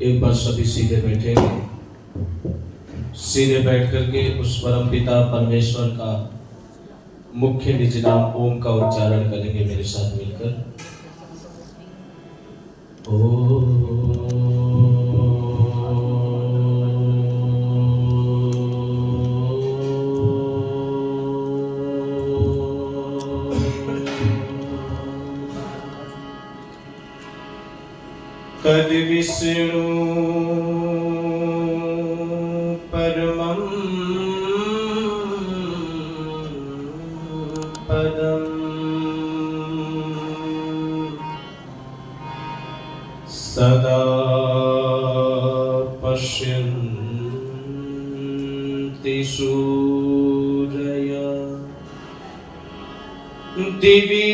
एक बार सभी सीधे बैठेंगे। सीधे बैठ करके उस परम पिता परमेश्वर का मुख्य निज नाम ओम का उच्चारण करेंगे मेरे साथ मिलकर। तद विष्णु परमं पदं सदा पश्यन्ति सूरया दिवि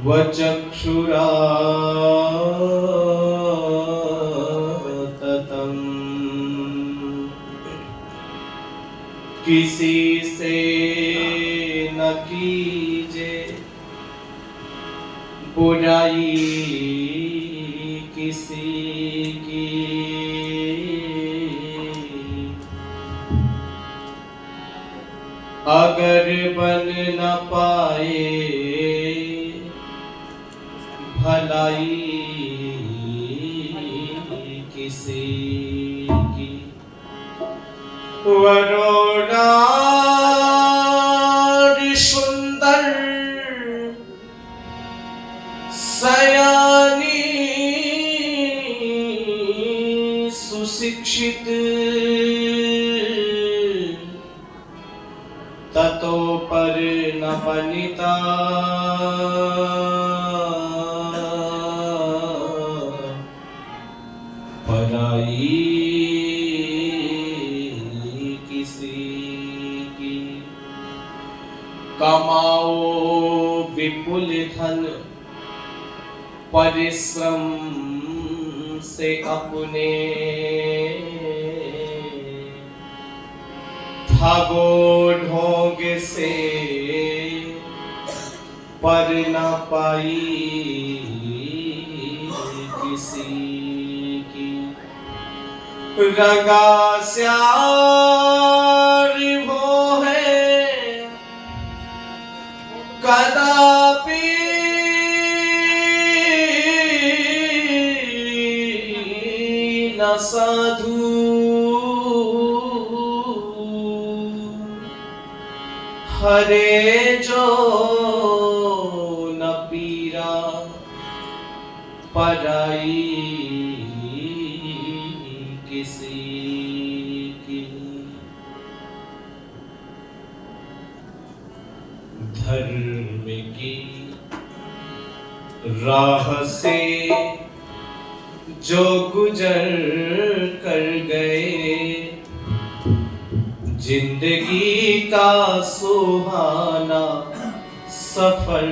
वचक्षुराततं किसी से न कीजे बुराई किसी की। अगर बन न पाए भलाई किसी की, वरोडार सुंदर सयानी सुशिक्षित ततो पर न बनिता पराई किसी की। कमाओ विपुल धन परिश्रम से अपने, ठगो ढोंग से पर न पाई किसी की। रंगा श्यार वो है कदापि न साधु, हरे जो न पीरा पराई किसी की। धर्म की राह से जो गुजर कर गए, जिंदगी का सुहाना सफर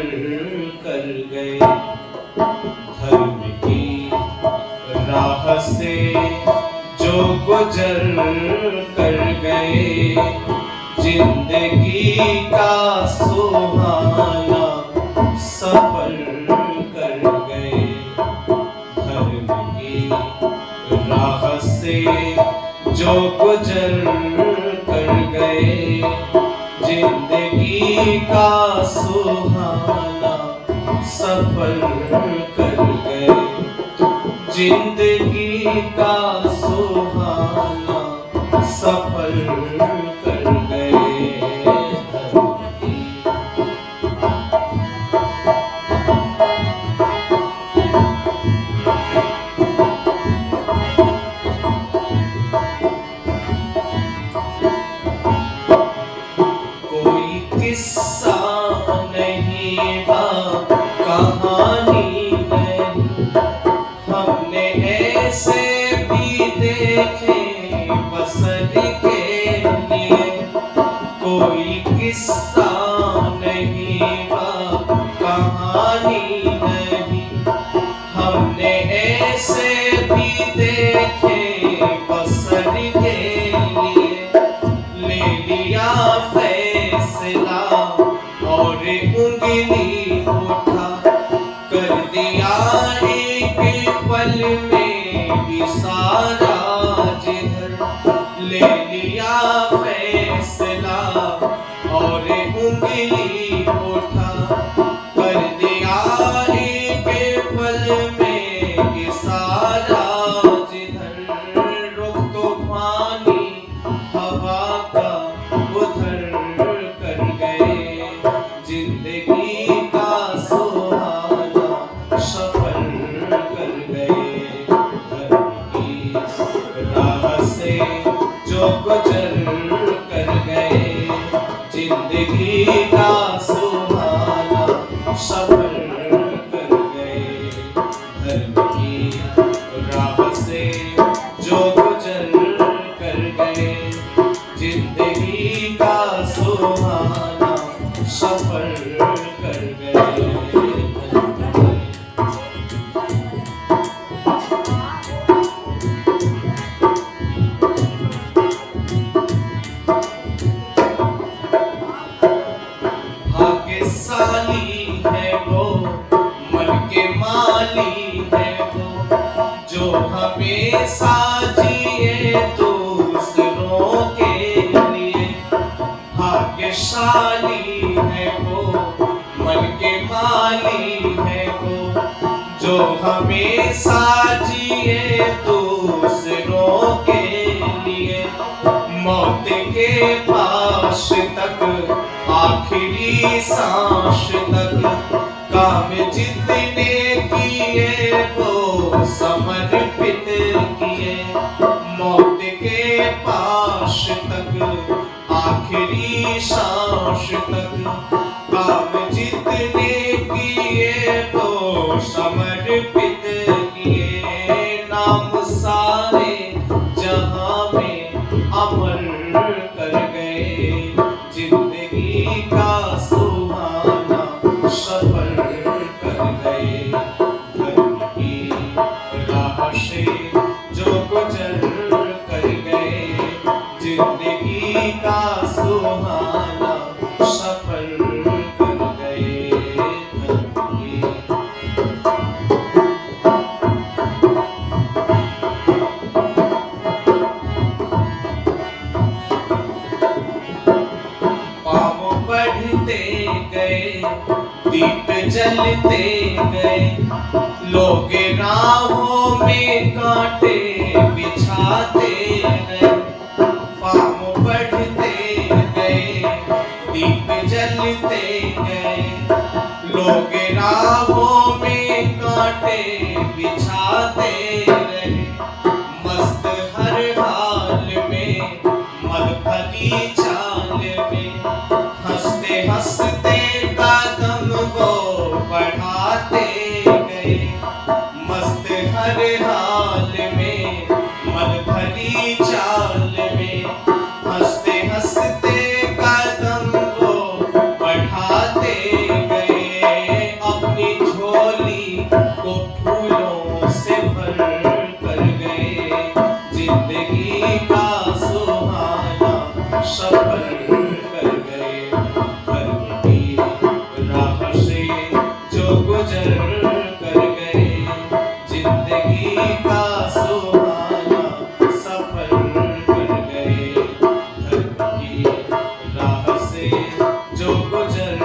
कर गए। धर्म की राह से जो गुजर कर गए, जिंदगी का सुहाना सफर कर गए। धर्म की राह से जो गुजर कर गए, जिंदगी का सुहाना सफर कर गए। जिंदगी का सुहाना सफर कर गए। किस्सा नहीं बा कहानी नहीं, हमने ऐसे भी देखे बसर के लिए। कोई किस्सा नहीं बा कहानी नहीं, हमने ऐसे भी देखे बसर के लिए। ले लिया फैसला और उंगली सफर कर गए। भाग्यशाली है वो, मन के माली है वो, जो हमेशा जिए दूसरों के लिए। भाग्यशाली है वो, मन के माली है वो, जो हमेशा जिए दूसरों के लिए। मौत के पास तक, आखिरी सांस तक, काम जितने किए वो समर्पित किए। मौत के पास तक, आखिरी सांस तक, काम जितने किए वो समर्पित किए। नाम सारे जहां में अमर कर गए, जिंदगी का सुहाना सफर कर गए। धर्म की राह से जो गुजर कर गए, जिंदगी का सुहाना सफर कर गए। धर्म की बढ़ते गए, दीप जलते गए, लोग राहों में कांटे बिछाते गए। पाँव बढ़ते गए, दीप जलते गए, लोग राहों में कांटे बिछाते रहे। मस्त हर हाल में, मद भरी चाल में, हंसते हंसते कदम वो बढ़ाते गए। मस्त हर हाल में, मन भरी चाल में, हंसते हंसते कदम वो बढ़ाते गए। अपनी झोली को फूलों से भर कर गए, जिंदगी का सुहाना सफर कर गए। धर्म की राह से जो गुजर कर गए, जिंदगी का सुहाना सफर कर गए। धर्म की राह से जो गुजर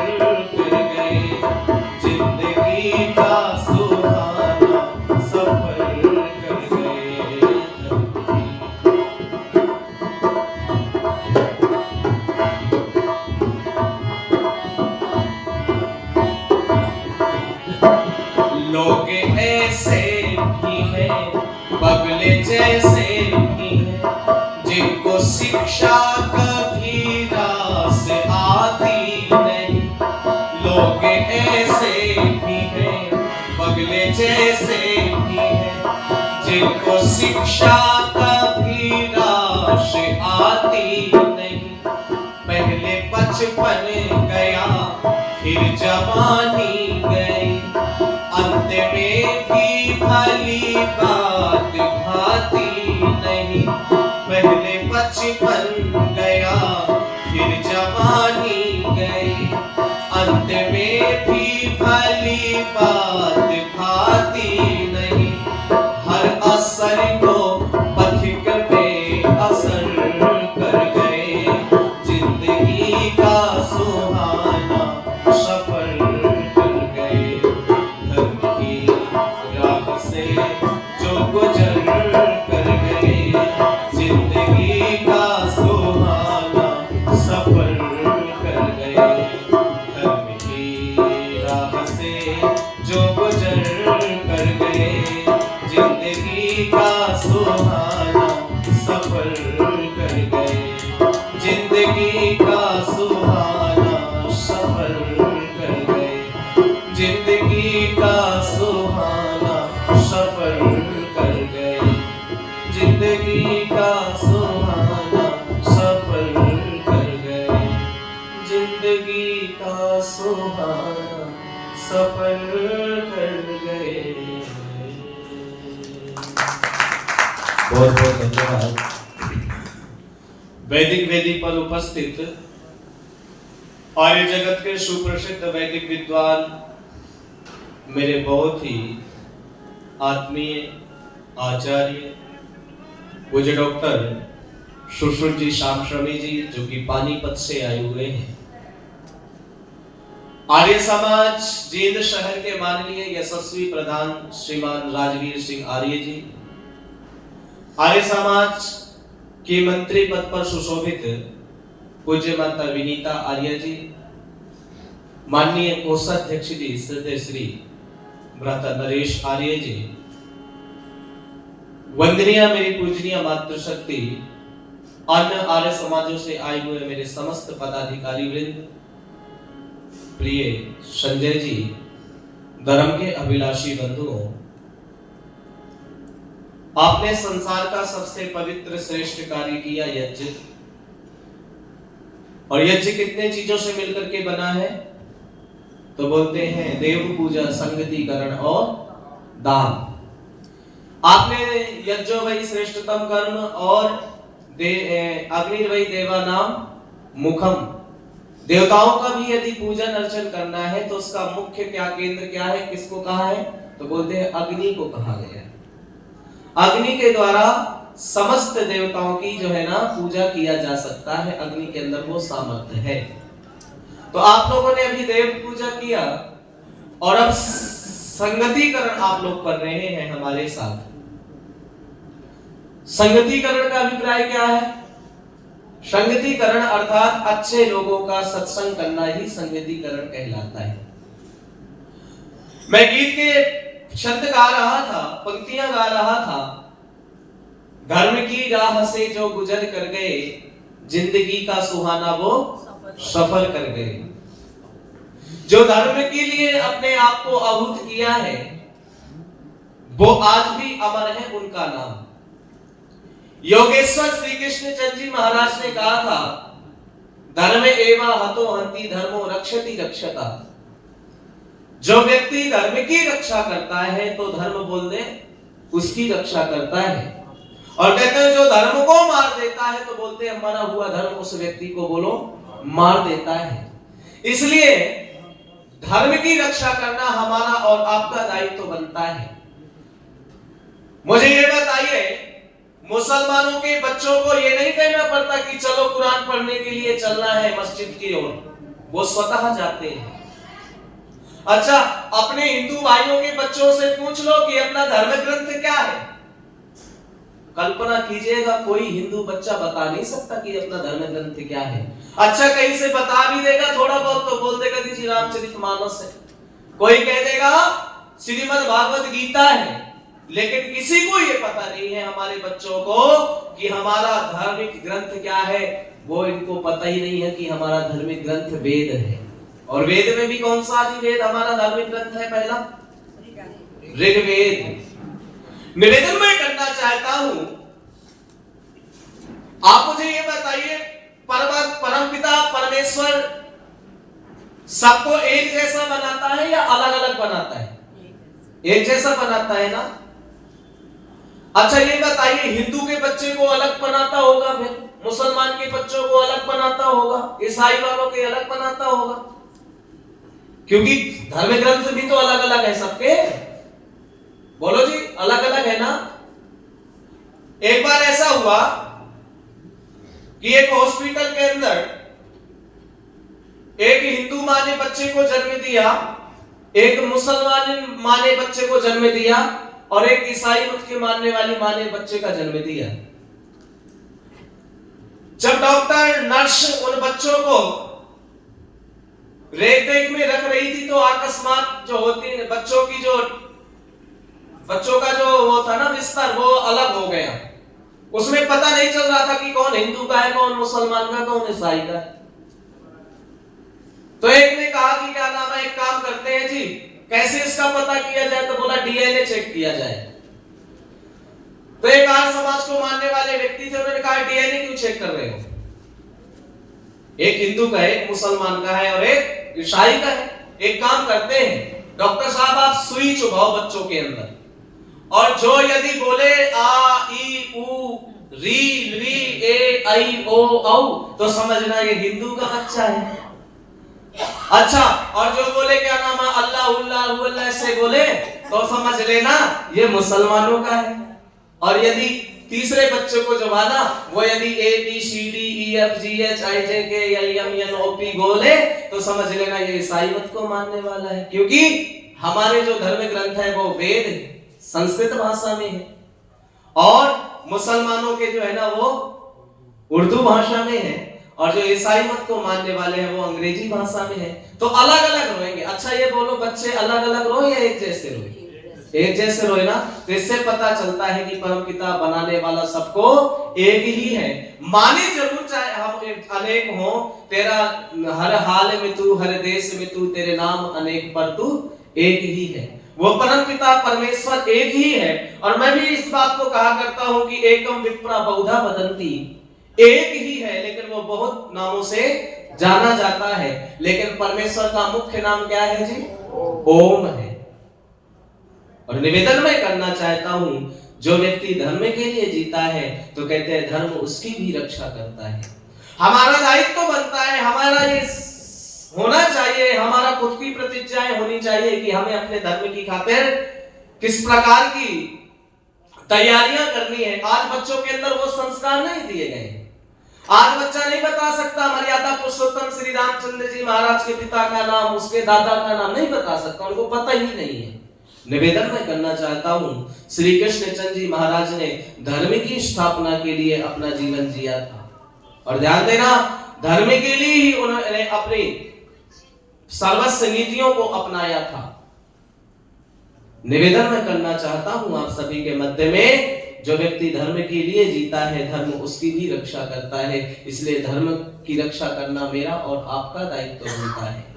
कर गए, जिंदगी का सुहाना सफर कर गए। लोग ऐसे भी हैं, बगले जैसे भी हैं, जिनको शिक्षा कभी रास आती नहीं। लोग ऐसे भी हैं, बगले जैसे भी हैं, जिनको शिक्षा कभी रास आती नहीं। पहले बचपन गया, फिर जवानी गई, अंत में भी भली बात भाती नहीं। पहले बचपन गया, फिर जवानी गई, अंत में भी भली बात भाती नहीं। हर असर को पथिक में असर कर गए, जिंदगी का सुहाना सफर कर गए। धर्म की राह से जो गुजर कर गए, जिंदगी का सुहाना सफर कर गए। धर्म की राह से जो गुजर कर गए, का सुहाना सफर कर गए। बहुत बहुत धन्यवाद। वैदिक वेदी पर उपस्थित आर्य जगत के सुप्रसिद्ध वैदिक विद्वान, मेरे बहुत ही आत्मीय आचार्य पूज्य डॉक्टर सुश्रुत जी श्यामश्रमी जी, जो कि पानीपत से आए हुए हैं। आर्य समाज जींद शहर के माननीय यशस्वी प्रधान श्रीमान राजवीर सिंह आर्य जी, आर्य समाज के मंत्री पद पर सुशोभित पूज्य माता विनीता आर्य जी, माननीय कोषाध्यक्ष जी श्री भ्राता नरेश आर्य जी, वंदनीय मेरी पूजनीय मातृशक्ति, अन्य आर्य समाजों से आए हुए मेरे समस्त पदाधिकारी वृंद, प्रिय संजय जी, धर्म के अभिलाषी बंधुओं, आपने संसार का सबसे पवित्र श्रेष्ठ कार्य किया, यज्ञ। और यज्ञ कितने चीजों से मिलकर के बना है? तो बोलते हैं देव पूजा, संगतिकरण और दान। आपने यज्ञो वही श्रेष्ठतम कर्म और अग्नि वही देवानाम मुखम। देवताओं का भी यदि पूजन अर्चन करना है तो उसका मुख्य क्या केंद्र क्या है, किसको कहा है? तो बोलते हैं अग्नि को कहा गया है। अग्नि के द्वारा समस्त देवताओं की जो है ना पूजा किया जा सकता है, अग्नि के अंदर वो सामर्थ्य है। तो आप लोगों ने अभी देव पूजा किया और अब संगतिकरण आप लोग कर रहे हैं हमारे साथ। संगतिकरण का अभिप्राय क्या है? संगतिकरण अर्थात अच्छे लोगों का सत्संग करना ही संगतिकरण कहलाता है। मैं गीत के शब्द गा रहा था, पंक्तियां गा रहा था। धर्म की राह से जो गुजर कर गए, जिंदगी का सुहाना वो सफर कर गए। जो धर्म के लिए अपने आप को आहूत किया है, वो आज भी अमर है उनका नाम। योगेश्वर श्री कृष्ण चंद्र जी महाराज ने कहा था, धर्म एवा हतो हंति धर्मो रक्षति रक्षता। जो व्यक्ति धर्म की रक्षा करता है तो धर्म बोल दे उसकी रक्षा करता है। और कहते हैं जो धर्म को मार देता है तो बोलते हैं मरा हुआ धर्म उस व्यक्ति को बोलो मार देता है। इसलिए धर्म की रक्षा करना हमारा और आपका दायित्व तो बनता है। मुझे ये बताइए, मुसलमानों के बच्चों को ये नहीं कहना पड़ता कि चलो कुरान पढ़ने के लिए चलना है मस्जिद की ओर, वो स्वतः जाते हैं। अच्छा, अपने हिंदू भाइयों के बच्चों से पूछ लो कि अपना धर्म ग्रंथ क्या है। कल्पना कीजिएगा, कोई हिंदू बच्चा बता नहीं सकता कि अपना धर्म ग्रंथ क्या है। अच्छा, कहीं से बता भी देगा थोड़ा बहुत तो बोल देगा कि रामचरितमानस है, कोई कह देगा श्रीमद् भागवत गीता है। लेकिन किसी को ये पता नहीं है हमारे बच्चों को कि हमारा धार्मिक ग्रंथ क्या है। वो इनको पता ही नहीं है कि हमारा धार्मिक ग्रंथ वेद है। और वेद में भी कौन सा वेद हमारा धार्मिक ग्रंथ है? पहला ऋग्वेद। निवेदन मैं करना चाहता हूं, आप मुझे ये बताइए, परमपिता परमेश्वर सबको एक जैसा बनाता है या अलग अलग बनाता है? एक जैसा बनाता है ना। अच्छा, ये बताइए, हिंदू के बच्चे को अलग बनाता होगा, फिर मुसलमान के बच्चों को अलग बनाता होगा, ईसाई वालों के अलग बनाता होगा, क्योंकि धर्म ग्रंथ भी तो अलग अलग है सबके। बोलो जी, अलग अलग है ना। एक बार ऐसा हुआ कि एक हॉस्पिटल के अंदर एक हिंदू माँ ने बच्चे को जन्म दिया, एक मुसलमान माँ ने बच्चे को जन्म दिया और एक ईसाई मत के मानने वाली माँ ने बच्चे का जन्म दिया। जब डॉक्टर नर्स उन बच्चों को रेख देख में रख रही थी तो अकस्मात जो होती बच्चों की जो बच्चों का जो वो था ना विस्तार, वो अलग हो गया। उसमें पता नहीं चल रहा था कि कौन हिंदू का है, कौन मुसलमान का, कौन ईसाई का है। तो एक ने कहा कि क्या नाम है, एक काम करते हैं जी, कैसे इसका पता किया जाए? तो बोला डीएनए चेक किया जाए। तो एक आर्य समाज को मानने वाले व्यक्ति थे, उन्होंने कहा डीएनए क्यों चेक कर रहे हो? एक हिंदू का है, एक मुसलमान का है और एक ईसाई का है। एक काम करते हैं डॉक्टर साहब, आप सुई चुभाओ बच्चों के अंदर, और जो यदि बोले आ ई उ री री ए आई ओ औ तो समझना ये हिंदू का बच्चा है। अच्छा, और जो बोले क्या नाम है अल्लाह उल्लाह उल्लाह से बोले तो समझ लेना ये मुसलमानों का है। और यदि तीसरे बच्चे को जो माना वो यदि A B C D E F G H I J K L M N O P बोले तो समझ लेना ये ईसाई मत को मानने वाला है, क्योंकि हमारे जो धर्म ग्रंथ है वो वेद है, संस्कृत भाषा में है, और मुसलमानों के जो है ना वो उर्दू भाषा में है, और जो ईसाई मत को मानने वाले हैं वो अंग्रेजी भाषा में है। तो अलग अलग रोएंगे। अच्छा ये बोलो बच्चे अलग अलग रोए या एक जैसे रोए? एक जैसे रोए ना, तो इससे पता चलता है कि परमपिता बनाने वाला सबको एक ही है। माने जरूर चाहे हम अनेक हो, तेरा हर हाल में तू, हर देश में तू, तेरे नाम अनेक पर तू एक ही है। वो परमपिता परमेश्वर एक ही है। और मैं भी इस बात को कहा करता हूं कि एकम विप्रा बहुधा वदंती, एक ही है लेकिन वो बहुत नामों से जाना जाता है। लेकिन परमेश्वर का मुख्य नाम क्या है जी? ओम है। और निवेदन मैं करना चाहता हूं, जो व्यक्ति धर्म के लिए जीता है तो कहते हैं धर्म उसकी भी रक्षा करता है। हमारा दायित्व तो बनता है, हमारा ये होना चाहिए, हमारा खुद की प्रतिज्ञाएं होनी चाहिए कि हमें अपने धर्म की खातिर किस प्रकार की तैयारियां करनी है। आज बच्चों के अंदर वो संस्कार नहीं दिए गए। आज बच्चा नहीं बता सकता मर्यादा पुरुषोत्तम श्री रामचंद्र जी महाराज के पिता का नाम, उसके दादा का नाम नहीं बता सकता, उनको पता ही नहीं है। निवेदन मैं करना चाहता हूं, श्री कृष्ण चंद्र जी महाराज ने धर्म की स्थापना के लिए अपना जीवन जिया था। और ध्यान देना, धर्म के लिए ही उन्होंने अपनी सर्वस्व नीतियों को अपनाया था। निवेदन मैं करना चाहता हूं आप सभी के मध्य में, जो व्यक्ति धर्म के लिए जीता है धर्म उसकी भी रक्षा करता है। इसलिए धर्म की रक्षा करना मेरा और आपका दायित्व बनता है।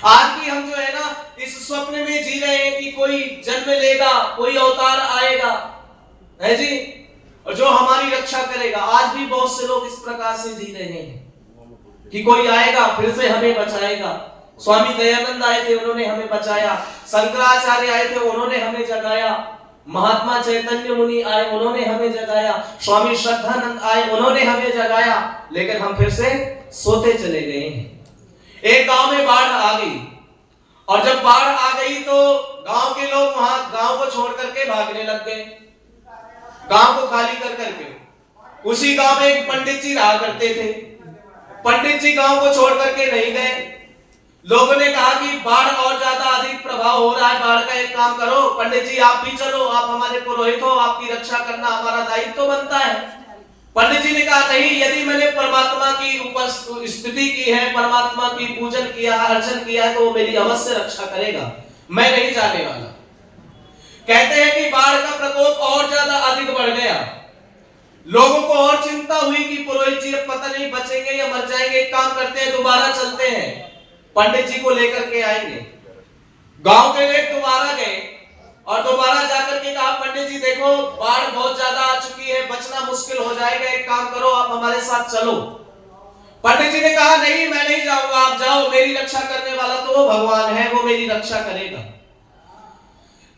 आज भी हम जो है ना इस स्वप्न में जी रहे हैं कि कोई जन्म लेगा, कोई अवतार आएगा, है जी, और जो हमारी रक्षा करेगा। आज भी बहुत से लोग इस प्रकार से जी रहे हैं कि कोई आएगा फिर से हमें बचाएगा। स्वामी दयानंद आए थे, उन्होंने हमें बचाया। शंकराचार्य आए थे, उन्होंने हमें जगाया। महात्मा चैतन्य मुनि आए, उन्होंने हमें जगाया। स्वामी श्रद्धानंद आए, उन्होंने हमें जगाया। लेकिन हम फिर से सोते चले गए हैं। एक गांव में बाढ़ आ गई, और जब बाढ़ आ गई तो गांव के लोग वहां गांव को छोड़ करके भागने लग गए, गांव को खाली कर करके। उसी गांव में एक पंडित जी रहा करते थे। पंडित जी गांव को छोड़ करके नहीं गए। लोगों ने कहा कि बाढ़ और ज्यादा अधिक प्रभाव हो रहा है, बाढ़ का एक काम करो, पंडित जी आप भी चलो, आप हमारे पुरोहित हो, आपकी रक्षा करना हमारा दायित्व बनता है। पंडित जी ने कहा नहीं, यदि मैंने परमात्मा की स्तुति की है, परमात्मा की पूजन किया, अर्चन किया है तो वो मेरी अवश्य रक्षा करेगा, मैं नहीं जाने वाला। कहते हैं कि बाढ़ का प्रकोप और ज्यादा अधिक बढ़ गया। लोगों को और चिंता हुई कि पुरोहित जी अब पता नहीं बचेंगे या मर जाएंगे। एक काम करते हैं, दोबारा चलते हैं, पंडित जी को लेकर के आएंगे। गांव के लोग दोबारा गए और दोबारा जाकर के कहा पंडित जी देखो बाढ़ बहुत ज्यादा आ चुकी है, बचना मुश्किल हो जाएगा, एक काम करो आप हमारे साथ चलो। पंडित जी ने कहा नहीं मैं नहीं जाऊंगा, आप जाओ, मेरी रक्षा करने वाला तो वो भगवान है, वो मेरी रक्षा करेगा।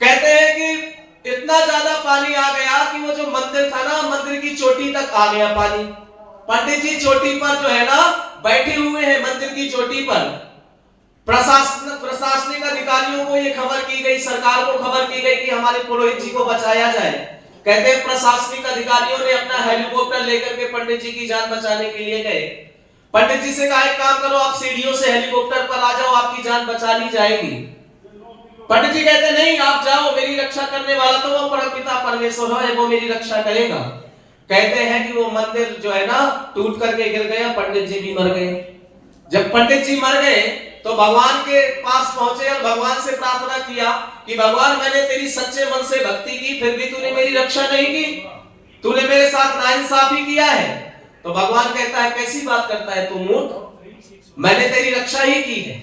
कहते हैं कि इतना ज्यादा पानी आ गया कि वो जो मंदिर था ना, मंदिर की चोटी तक आ गया पानी। पंडित जी चोटी पर जो है ना बैठे हुए हैं, मंदिर की चोटी पर। प्रशासनिक अधिकारियों को ये खबर की गई, सरकार को खबर की गई कि हमारे पुरोहित जी को बचाया जाए। कहते हैं प्रशासनिक अधिकारियों ने अपना हेलीकॉप्टर लेकर के पंडित जी की जान बचाने के लिए गए। पंडित जी से कहा एक काम करो, आप सीढ़ियों से हेलीकॉप्टर पर आ जाओ, आपकी जान बचा ली जाएगी। पंडित जी कहते नहीं आप जाओ, मेरी रक्षा करने वाला तो वो परमपिता परमेश्वर है, वो मेरी रक्षा करेगा। कहते हैं कि वो मंदिर जो है ना टूट करके गिर गया, पंडित जी भी मर गए। जब पंडित जी मर गए तो भगवान के पास पहुंचे और भगवान से प्रार्थना किया कि भगवान मैंने तेरी सच्चे मन से भक्ति की, फिर भी तूने मेरी रक्षा नहीं की, तूने मेरे साथ नाइंसाफी किया है। तो भगवान कहता है कैसी बात करता है तू मूर्ख, मैंने तेरी रक्षा ही की है।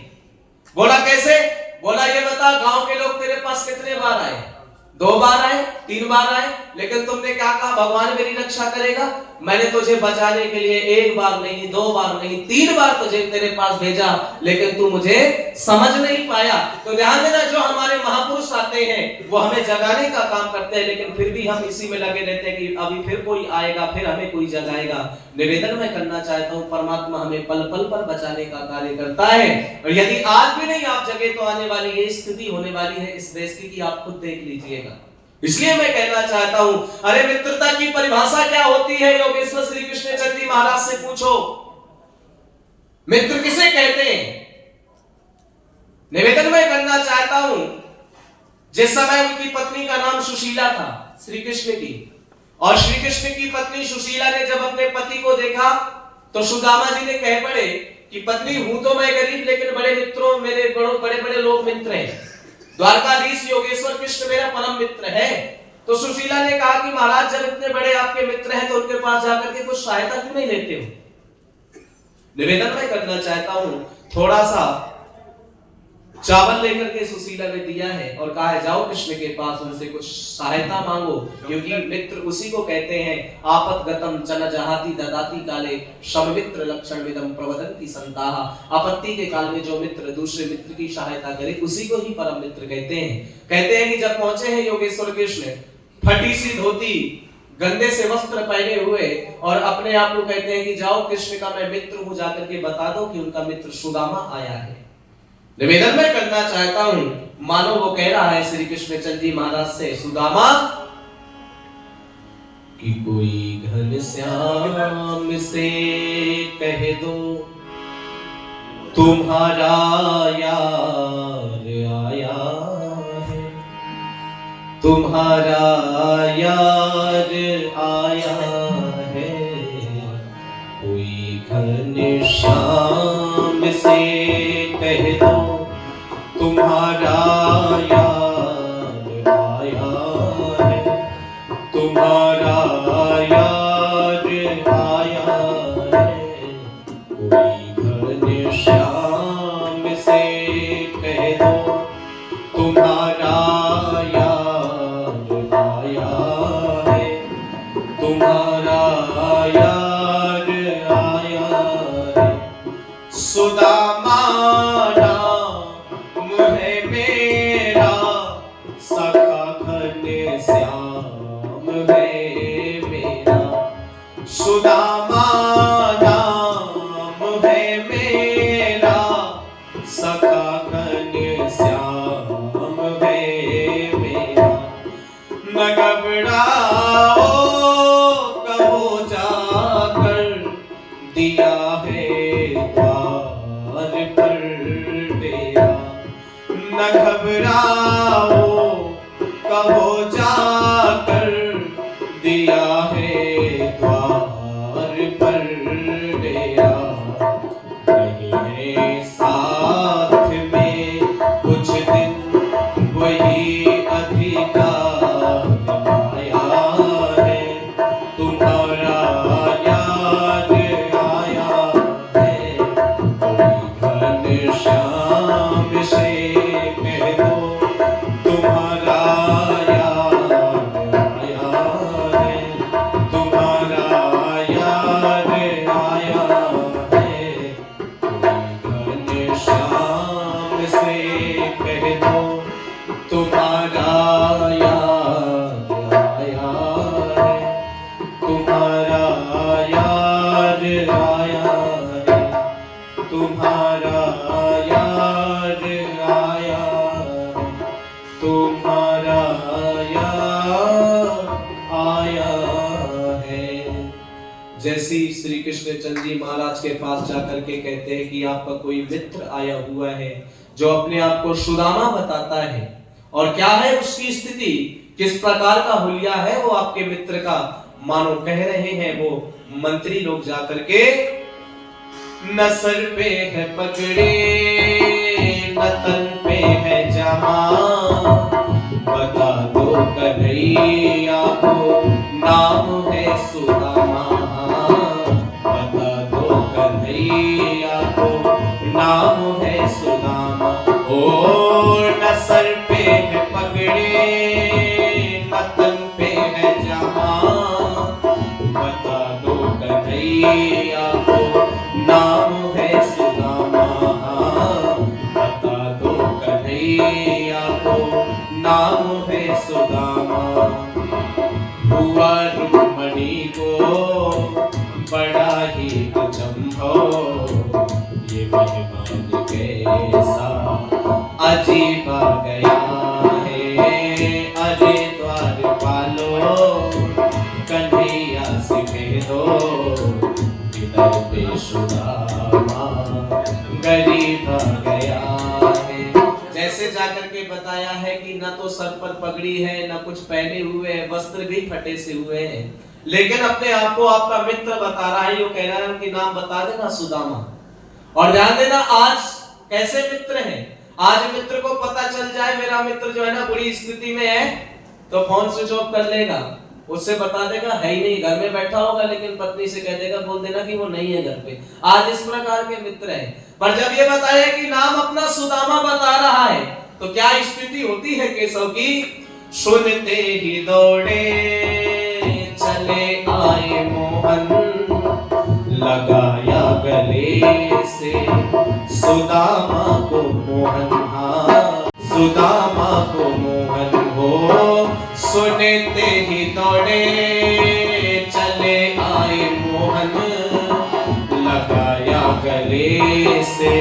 बोला कैसे? बोला ये बता गांव के लोग तेरे पास कितने बार आए? 2 बार आए, 3 बार आए, लेकिन तुमने क्या कहा? भगवान मेरी रक्षा करेगा। मैंने तुझे बचाने के लिए 1 बार नहीं, 2 बार नहीं, 3 बार तुझे तेरे पास भेजा, लेकिन तू मुझे समझ नहीं पाया। तो ध्यान देना, जो हमारे महापुरुष आते हैं वो हमें जगाने का काम करते हैं, लेकिन फिर भी हम इसी में लगे रहते हैं कि अभी फिर कोई आएगा, फिर हमें कोई जगाएगा। निवेदन मैं करना चाहता हूं, परमात्मा हमें पल पल पर बचाने का कार्य करता है। और यदि आज भी नहीं आप जगे तो आने वाली ये स्थिति होने वाली है इस देश की कि आप खुद देख लीजिएगा। इसलिए मैं कहना चाहता हूं, अरे मित्रता की परिभाषा क्या होती है? योगेश्वर श्री कृष्ण चंद्र जी महाराज से पूछो, मित्र किसे कहते हैं? निवेदन मैं करना चाहता हूं, जिस समय उनकी पत्नी का नाम सुशीला था, श्री कृष्ण की, और श्री कृष्ण की पत्नी सुशीला ने जब अपने पति को देखा तो सुदामा जी ने कह पड़े कि पत्नी हूं तो मैं गरीब, लेकिन बड़े मित्रों, मेरे बड़े बड़े लोग मित्र हैं, द्वारकाधीश योगेश्वर कृष्ण मेरा परम मित्र है। तो सुशीला ने कहा कि महाराज, जब इतने बड़े आपके मित्र हैं तो उनके पास जाकर के कुछ सहायता क्यों नहीं लेते हो? निवेदन मैं करना चाहता हूं, थोड़ा सा चावल लेकर के सुशीला ने दिया है और कहा है जाओ कृष्ण के पास, उनसे कुछ सहायता मांगो, क्योंकि मित्र उसी को कहते हैं आपतगतम चन जहाति ददाति काले सममित्र लक्षण विदम प्रवदन्ति संताः। आपत्ति के काल में जो मित्र दूसरे मित्र की सहायता करे उसी को ही परम मित्र कहते हैं। कहते हैं कि जब पहुंचे हैं योगेश्वर कृष्ण, फटी सी धोती, गंदे से वस्त्र पहने हुए, और अपने आप को कहते हैं कि जाओ कृष्ण का मैं मित्र हूं, जाकर के बता दो कि उनका मित्र सुदामा आया है। निवेदन मैं करना चाहता हूं, मानो वो कह रहा है श्री कृष्ण चंद्र जी महाराज से, सुदामा कि कोई घनश्याम से कह दो तुम्हारा यार आया है, तुम्हारा यार आया है। कोई घनश्याम से कह दो तुम्हारा यार आया है, तुम्हारा यार आया है। कोई घनश्याम से कह दो तुम्हारा यार आया है, तुम्हारा यार आया है। सुदामा सुदामा नाम है मेरा, सखा घनश्याम है मेरा। न घबराओ कहो जाकर, दिया है द्वार पर डेरा। न घबराओ कहो जाकर, दिया है द्वार पर डेरा। नहीं है साथ में कुछ दिन वही अधिकार आया है, तुम्हारा याद आया है। कोई घनश्याम से कह दो तुम्हारा याद आया है, तुम्हारा याद आया है। कोई घनश्याम से कह दो तुम्हारा याद आया है, तुम्हारा याद आया है, तुम्हारा याद आया है, तुम्हारा याद आया है। जैसे श्री कृष्ण चंद्र जी महाराज के पास जाकर के कहते हैं कि आपका कोई मित्र आया हुआ है जो अपने आप को सुदामा बताता है, और क्या है उसकी स्थिति, किस प्रकार का हुलिया है वो आपके मित्र का, मानो कह रहे हैं वो मंत्री लोग जाकर के, न सर पे है पगड़े न तन पे है जमा, बता दो कन्हैया को नाम है सुदामा। बता दो कन्हैया को नाम है सुदामा। और न सर पे है पगड़े आपको नाम है सुदामा। हुआ रुक्मणी को बड़ा ही अचंभो, ये मेहमान कैसा अजीब आ गया है। अरे द्वारपालो कन्हैया से कह दो, इधर पे सुदामा गरीब आ गया है। जैसे जाकर के बताया है कि ना तो सर पर पगड़ी है, ना कुछ पहने हुए है, वस्त्र भी फटे से हुए हैं, लेकिन अपने आप को आपका मित्र बता रहा है। यो कह रहा है कि नाम बता देना सुदामा। और ध्यान देना, आज कैसे मित्र हैं। आज मित्र को पता चल जाए मेरा मित्र जो है ना बुरी स्थिति में है, तो फोन स्विच ऑफ कर लेगा, उससे बता देगा है ही नहीं, घर में बैठा होगा, लेकिन पत्नी से कह देगा, बोल देना कि वो नहीं है घर पे। आज इस प्रकार के मित्र हैं। पर जब ये बताया कि नाम अपना सुदामा बता रहा है, तो क्या स्थिति होती है केशव की। सुनते ही दौड़े चले आए मोहन, लगाया गले से सुदामा को मोहन। हाँ, सुदामा को मोहन हो। सुनते ही दौड़े चले आए मोहन, लगाया गले से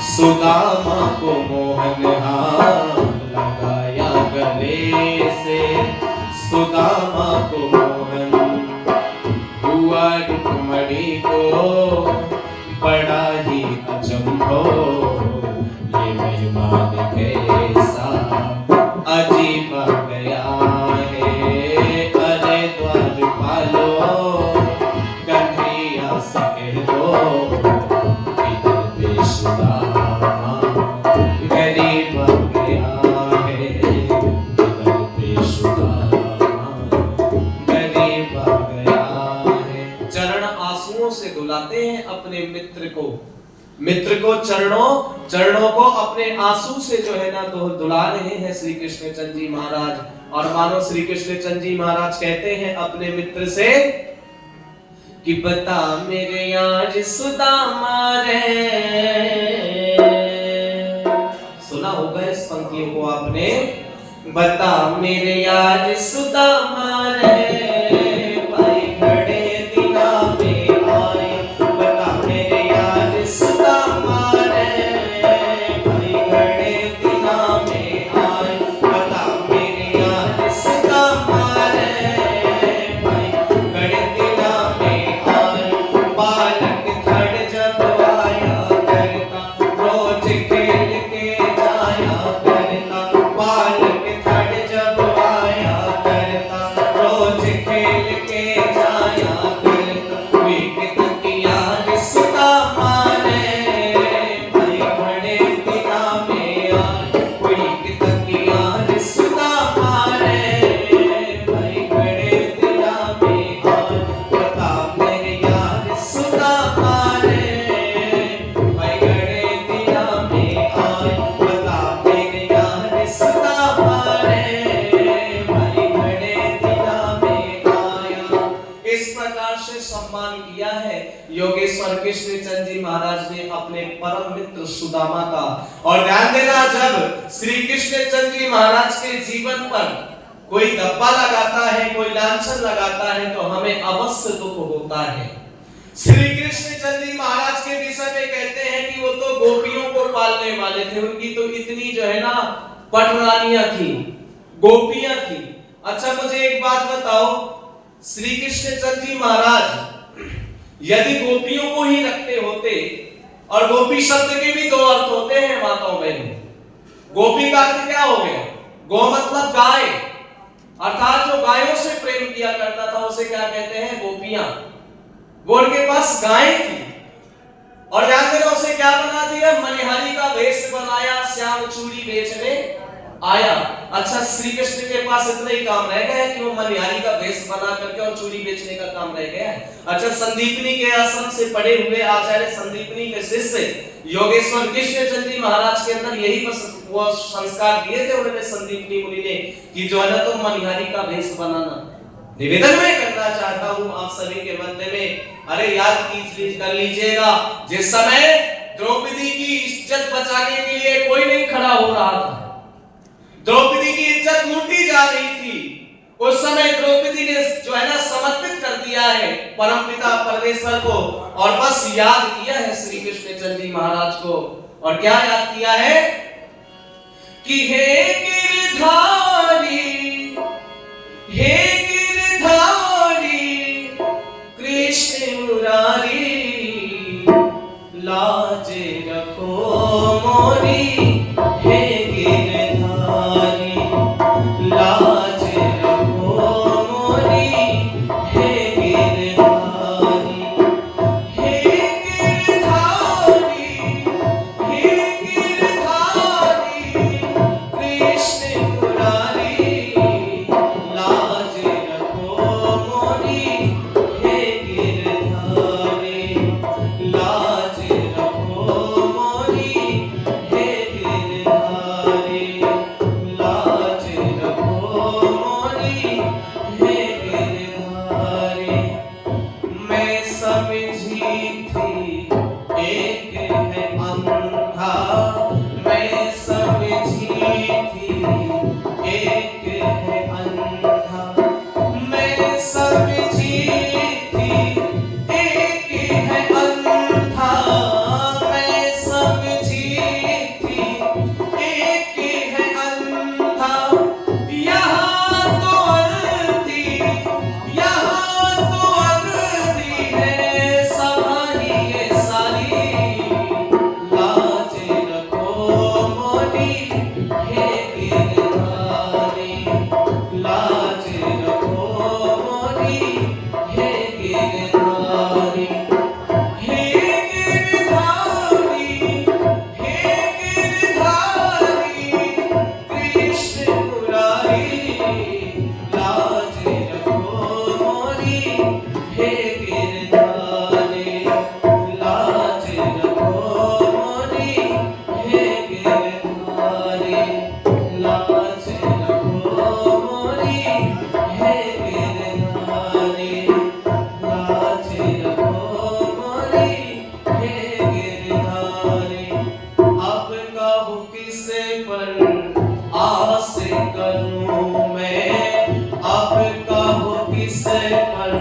सुदामा को मोहन। हाँ, लगाया गले से सुदामा को मोहन। हुआ रुक्मणी को बड़ा ही अचंभो, ये मेहमान कैसा अजीब आ गया है। अरे द्वारपालो कन्हैया से कह दो, इधर पे सुदामा गरीब आ गया है। इधर पे सुदामा गरीब आ गया है। चरण आंसुओं से धुलाते हैं अपने मित्र को चरणों को अपने आंसू से जो है ना तो धुला रहे हैं श्री कृष्ण चंद्र जी महाराज। और मानो श्री कृष्ण चंद्र जी महाराज कहते हैं अपने मित्र से कि बता मेरे यार सुदामा रे। सुना होगा इस पंक्तियों को आपने। बता मेरे यार सुदामा रे, भाई घड़े दिना में आए। बता मेरे यार सुदामा रे, भाई घड़े दिना में आए। बता मेरे यार सुदामा रे, भाई घड़े दिना में आए। बालक धड़ जब आया करता, रोज खेल के जाया करता। बालक धड़ जब आया करता, रोज खेल के जाया करता। वीक तकिया सुदामा रे, भाई घड़े दिना में आए। वीक तकिया सुदामा रे, भाई घड़े दिना में आए। बता मेरे यार सुदामा रे, भाई घड़े दिना में आए। बता मेरे यार सुदामा रे, भाई घड़े दिना में आया। इस प्रकार से सम्मान किया है योगेश्वर कृष्ण चंद्र जी महाराज ने अपने परम मित्र सुदामा का। और ध्यान देना, जब श्री कृष्ण चंद्र जी महाराज के जीवन पर कोई धब्बा लगाता है, कोई लांछन लगाता है, तो हमें अवश्य दुख होता है। श्री कृष्ण चंद्र जी महाराज के विषय में कहते हैं कि वो तो गोपियों को पालने वाले थे। उनकी तो इतनी जो है ना पटरानियां थी, गोपियां थी। अच्छा मुझे एक बात बताओ, श्री कृष्ण चंद्र जी महाराज यदि गोपियों को ही रखते होते, और गोपी शब्द के भी दो अर्थ होते हैं माताओं बहनों। गोपी का अर्थ क्या हो गया? गो मतलब गाय, अर्थात जो गायों से प्रेम किया करता था उसे क्या कहते हैं? गोपियां। वो उनके पास गाय थी, और ध्यान देना उसे क्या बना दिया? मनिहारी का वेश बनाया, श्याम चूड़ी बेचने आया। अच्छा, श्री कृष्ण के पास इतना ही काम रह गया कि वो मनिहारी का वेश बना करके और चूड़ी बेचने का काम रह गया है। अच्छा, संदीपनी के आश्रम से पढ़े हुए आचार्य संदीपनी के शिष्य योगेश्वर कृष्ण चंद्र जी महाराज के अंदर यही वो संस्कार दिए थे उन्होंने, संदीपनी मुनि ने, कि जो है ना तो मनिहारी का वेश बनाना। निवेदन में करना चाहता हूं आप सभी के मध्य में, अरे याद कर लीजिएगा, जिस समय द्रौपदी की इज्जत बचाने के लिए कोई नहीं खड़ा हो रहा था, द्रौपदी की इज्जत लूटी जा रही थी। उस समय द्रौपदी ने जो है ना समर्पित कर दिया है परमपिता परमेश्वर को, और बस याद किया है श्री कृष्णचंद्र जी महाराज को। और क्या याद किया है कि हे गिरधारी, हे गिरधारी कृष्ण मुरारी, लाज रखो मोरी, हे गिरधारी लाज रखो मोरी, हे गिरधारी, हे गिरधारी, हे गिरधारी कृष्ण मुरारी, लाज रखो मोरी, हे गिरधारी लाज रखो मोरी, हे गिरधारी लाज रखो मोरी, हे गिरधारी। मैं समझी थी एक है अंधा, मैं समझी थी एक है अंधा, मैं समझी थी एक है अंधा, मैं समझी थी एक है अंधा, यहाँ तो अर्धी, यहाँ तो अर्धी है सवारी ये सारी, लाज रखो मोरी, हे गिरधारी लाज रखो मोरी, हे गिरधारी, हे गिरधारी, हे गिरधारी कृष्ण मुरारी, लाज रखो मोरी, हे गिरधारी लाज रखो मोरी, हे गिरधारी लाज रखो मोरी, हे गिरधारी लाज रखो मोरी, हे गिरधारी। अब कहूँ किसे पर आस करूं मैं, अब कहूँ किसे पर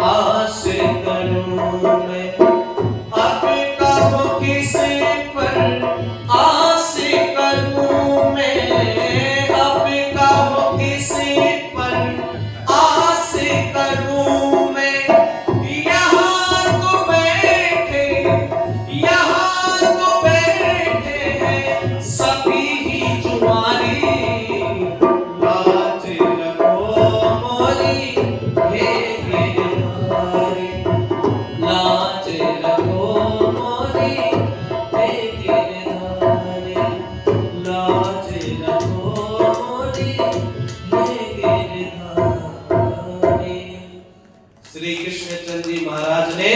आस करूं मैं, अब कहूँ किसे पर आस करूं मैं, अब कहूँ किसे पर आस करूं मैं, यहाँ तो बैठे, यहाँ तो बैठे हैं सभी ही जुआरी, लाज रखो मोरी, हे गिरधारी लाज रखो मोरी, हे गिरधारी लाज रखो मोरी, हे गिरधारी। श्री कृष्णचंद्र जी महाराज ने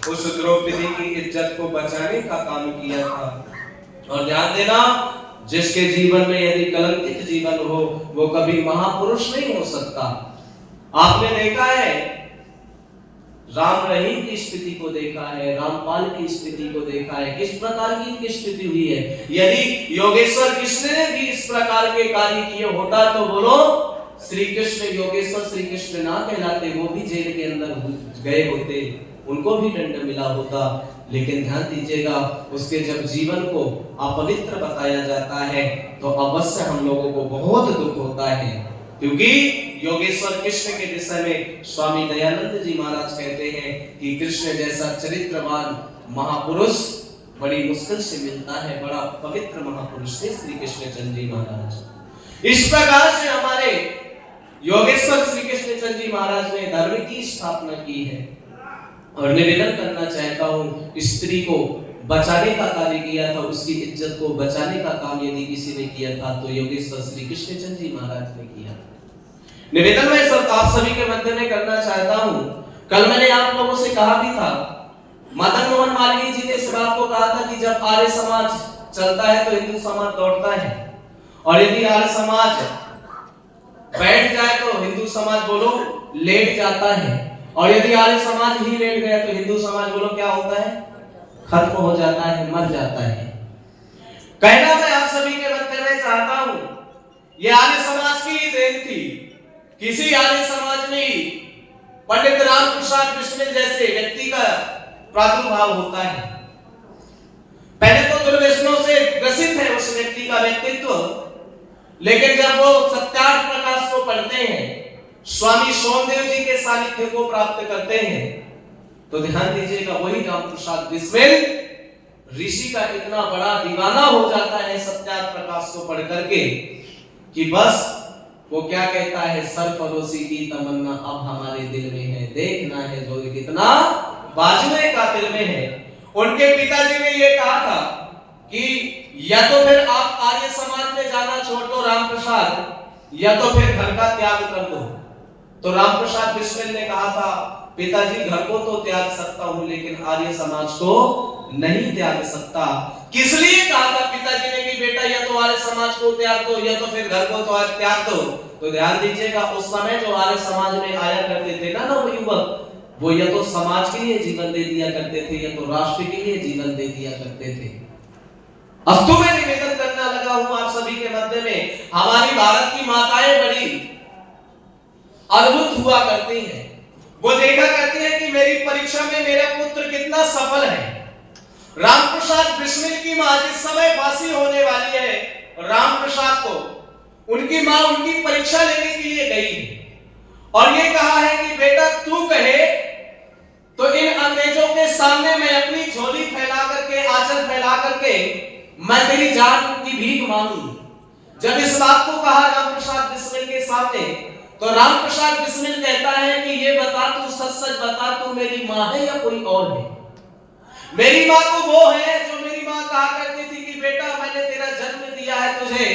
उस द्रौपदी की इज्जत को बचाने का काम किया था। और ध्यान देना, जिसके जीवन में यदि कलंकित जीवन हो वो कभी महापुरुष नहीं हो सकता। आपने देखा है, राम रहीम की स्थिति को देखा है, रामपाल की स्थिति को देखा है, किस प्रकार की इनकी स्थिति हुई है। यदि योगेश्वर कृष्ण ने भी इस प्रकार के कार्य किए होता तो बोलो श्री कृष्ण योगेश्वर श्री कृष्ण ना कहलाते, वो भी जेल के अंदर गए होते, उनको भी दंड मिला होता। लेकिन ध्यान दीजिएगा, उसके जब जीवन को अपवित्र बताया जाता है तो अवश्य हम लोगों को बहुत दुख होता है, क्योंकि योगेश्वर कृष्ण के विषय में स्वामी दयानंद जी महाराज कहते हैं कि कृष्ण जैसा चरित्रवान महापुरुष बड़ी मुश्किल से मिलता है। बड़ा पवित्र महापुरुष थे श्री कृष्णचंद्र जी महाराज। इस प्रकार से हमारे योगेश्वर श्री कृष्णचंद्र जी महाराज ने धर्म की स्थापना की है। और निवेदन करना चाहता हूं, स्त्री को बचाने का कार्य किया था, उसकी इज्जत को बचाने का काम यदि किसी ने किया था तो योगेश्वर श्री कृष्णचंद्र जी महाराज ने किया था। निवेदन मैं सब आप सभी के मध्य में करना चाहता हूं, कल मैंने आप लोगों से कहा भी था, मदन मोहन मालवीय जी ने इस बात को कहा था कि जब आर्य समाज चलता है तो हिंदू समाज दौड़ता है, और यदि आर्य समाज बैठ जाए तो हिंदू समाज बोलो लेट जाता है, और यदि आर्य समाज ही लेट गया तो हिंदू समाज बोलो क्या होता है, खत्म हो जाता है, मर जाता है। कहना मैं आप सभी के मध्य में चाहता हूं ये आर्य समाज की ही देन थी। किसी आर्य समाज में ही पंडित रामप्रसाद बिस्मिल जैसे व्यक्ति का प्रादुर्भाव होता है। पहले तो दुर्व्यसनों से ग्रसित है उस व्यक्ति का व्यक्तित्व, लेकिन जब वो सत्यार्थ प्रकाश को पढ़ते हैं, स्वामी सोमदेव जी के सानिध्य को प्राप्त करते हैं, तो ध्यान दीजिएगा वही रामप्रसाद बिस्मिल ऋषि का इतना बड़ा दीवाना हो जाता है सत्यार्थ प्रकाश को पढ़ करके कि बस वो क्या कहता है, सरफरोशी की तमन्ना अब हमारे दिल में है, देखना है जो कितना बाजुए कातिल में है। उनके पिताजी ने ये कहा था कि या तो फिर आप आर्य समाज में जाना छोड़ दो रामप्रसाद, या तो फिर घर का त्याग कर दो। तो रामप्रसाद बिस्मिल ने कहा था, पिताजी घर को तो त्याग सकता हूं लेकिन आर्य समाज को नहीं त्याग सकता। किस लिए कहा था पिताजी ने कि बेटा या तो आर्य समाज को त्याग दो या तो फिर घर को तो त्याग दो? तो ध्यान दीजिएगा उस समय जो आर्य समाज में आया करते थे ना वो युवक, वो या तो समाज के लिए जीवन दे दिया करते थे या तो राष्ट्र के लिए जीवन दे दिया करते थे। अस्तु में निवेदन करना लगा हूं आप सभी के मध्य में, हमारी भारत की माताएं बड़ी अद्भुत हुआ करती हैं। वो देखा करती है कि मेरी परीक्षा में मेरा पुत्र कितना सफल है। रामप्रसाद बिस्मिल की मां जिस समय फांसी होने वाली है, रामप्रसाद को उनकी मां उनकी परीक्षा लेने के लिए गई और ये कहा है कि बेटा तू कहे तो इन अंग्रेजों के सामने मैं अपनी झोली फैला करके, आंचल फैला करके मैं तेरी जान की भीख मांगू। जब इस बात को कहा रामप्रसाद बिस्मिल के सामने, तो रामप्रसाद बिस्मिल कहता है कि ये बता, तू सच सच बता, तू मेरी मां है या कोई और है? मेरी मां तो वो है जो मेरी मां कहा करती थी कि बेटा मैंने तेरा जन्म दिया है तुझे,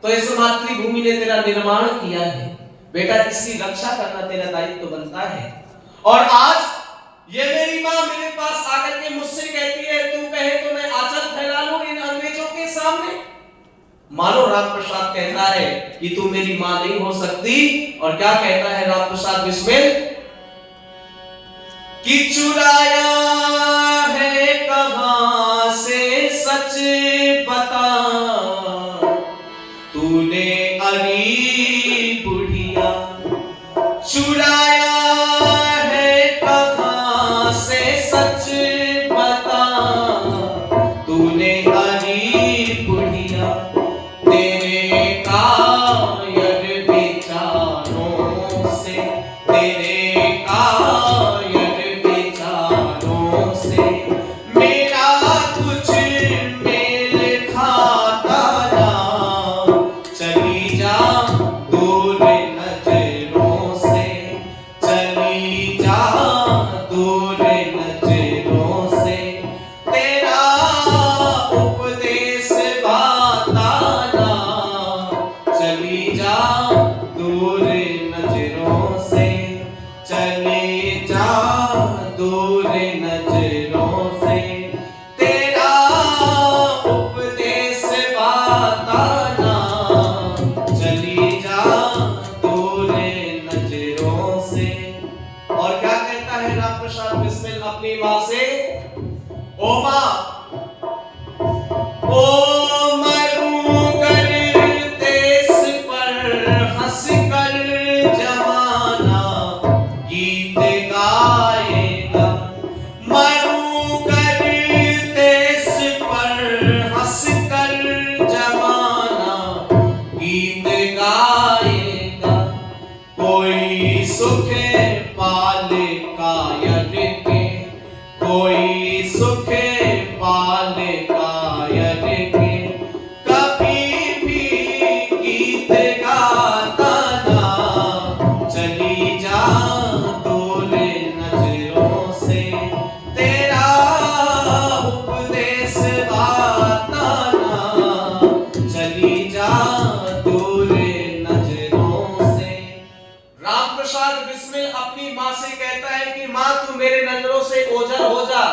तो इस मातृभूमि ने तेरा निर्माण किया है, बेटा इसकी रक्षा करना तेरा दायित्व बनता है। और आज ये मेरी मां मेरे पास आकर के मुझसे कहती है तू कहे तो मैं आंचल फैला लूं इन अंग्रेजों के सामने। मानो रामप्रसाद कहता है कि तू मेरी मां नहीं हो सकती। और क्या कहता है रामप्रसाद बिस्मिल कि चुराया है कहां से सच बता, तूने अरी बुढ़िया चुराया है कहां से सच बता, तूने अरी बुढ़िया तेरे कायर विचारों से, तेरे कायर विचारों से मेरा कुछ मेल खाता ना, चली जा दूर नजरों से, चली जा दूर नजरों से, तेरा उपदेश बाता ना, चली जा दूर नजरों से, चली जा दूर नजरों से, तेरा उपदेश बाता ना, चली जा दूर नजरों से। और क्या कहता है रामप्रसाद बिस्मिल अपनी मां से, ओ मां ओ मरूंगर देश पर हंस कर जमाना गीत गाएगा, मरूंगर देश पर हंस कर जमाना गीत गाएगा, कोई सुख पाल कायर के, कोई सुख पाल कायर के, कभी भी गीत गाता ना, चली जा दूर नजरों से, तेरा उपदेश बाता ना, चली जा दूर नजरों से। रामप्रसाद बिस्मिल अपनी मां से कहता है कि मां तू मेरे नजरों से ओझल हो जा,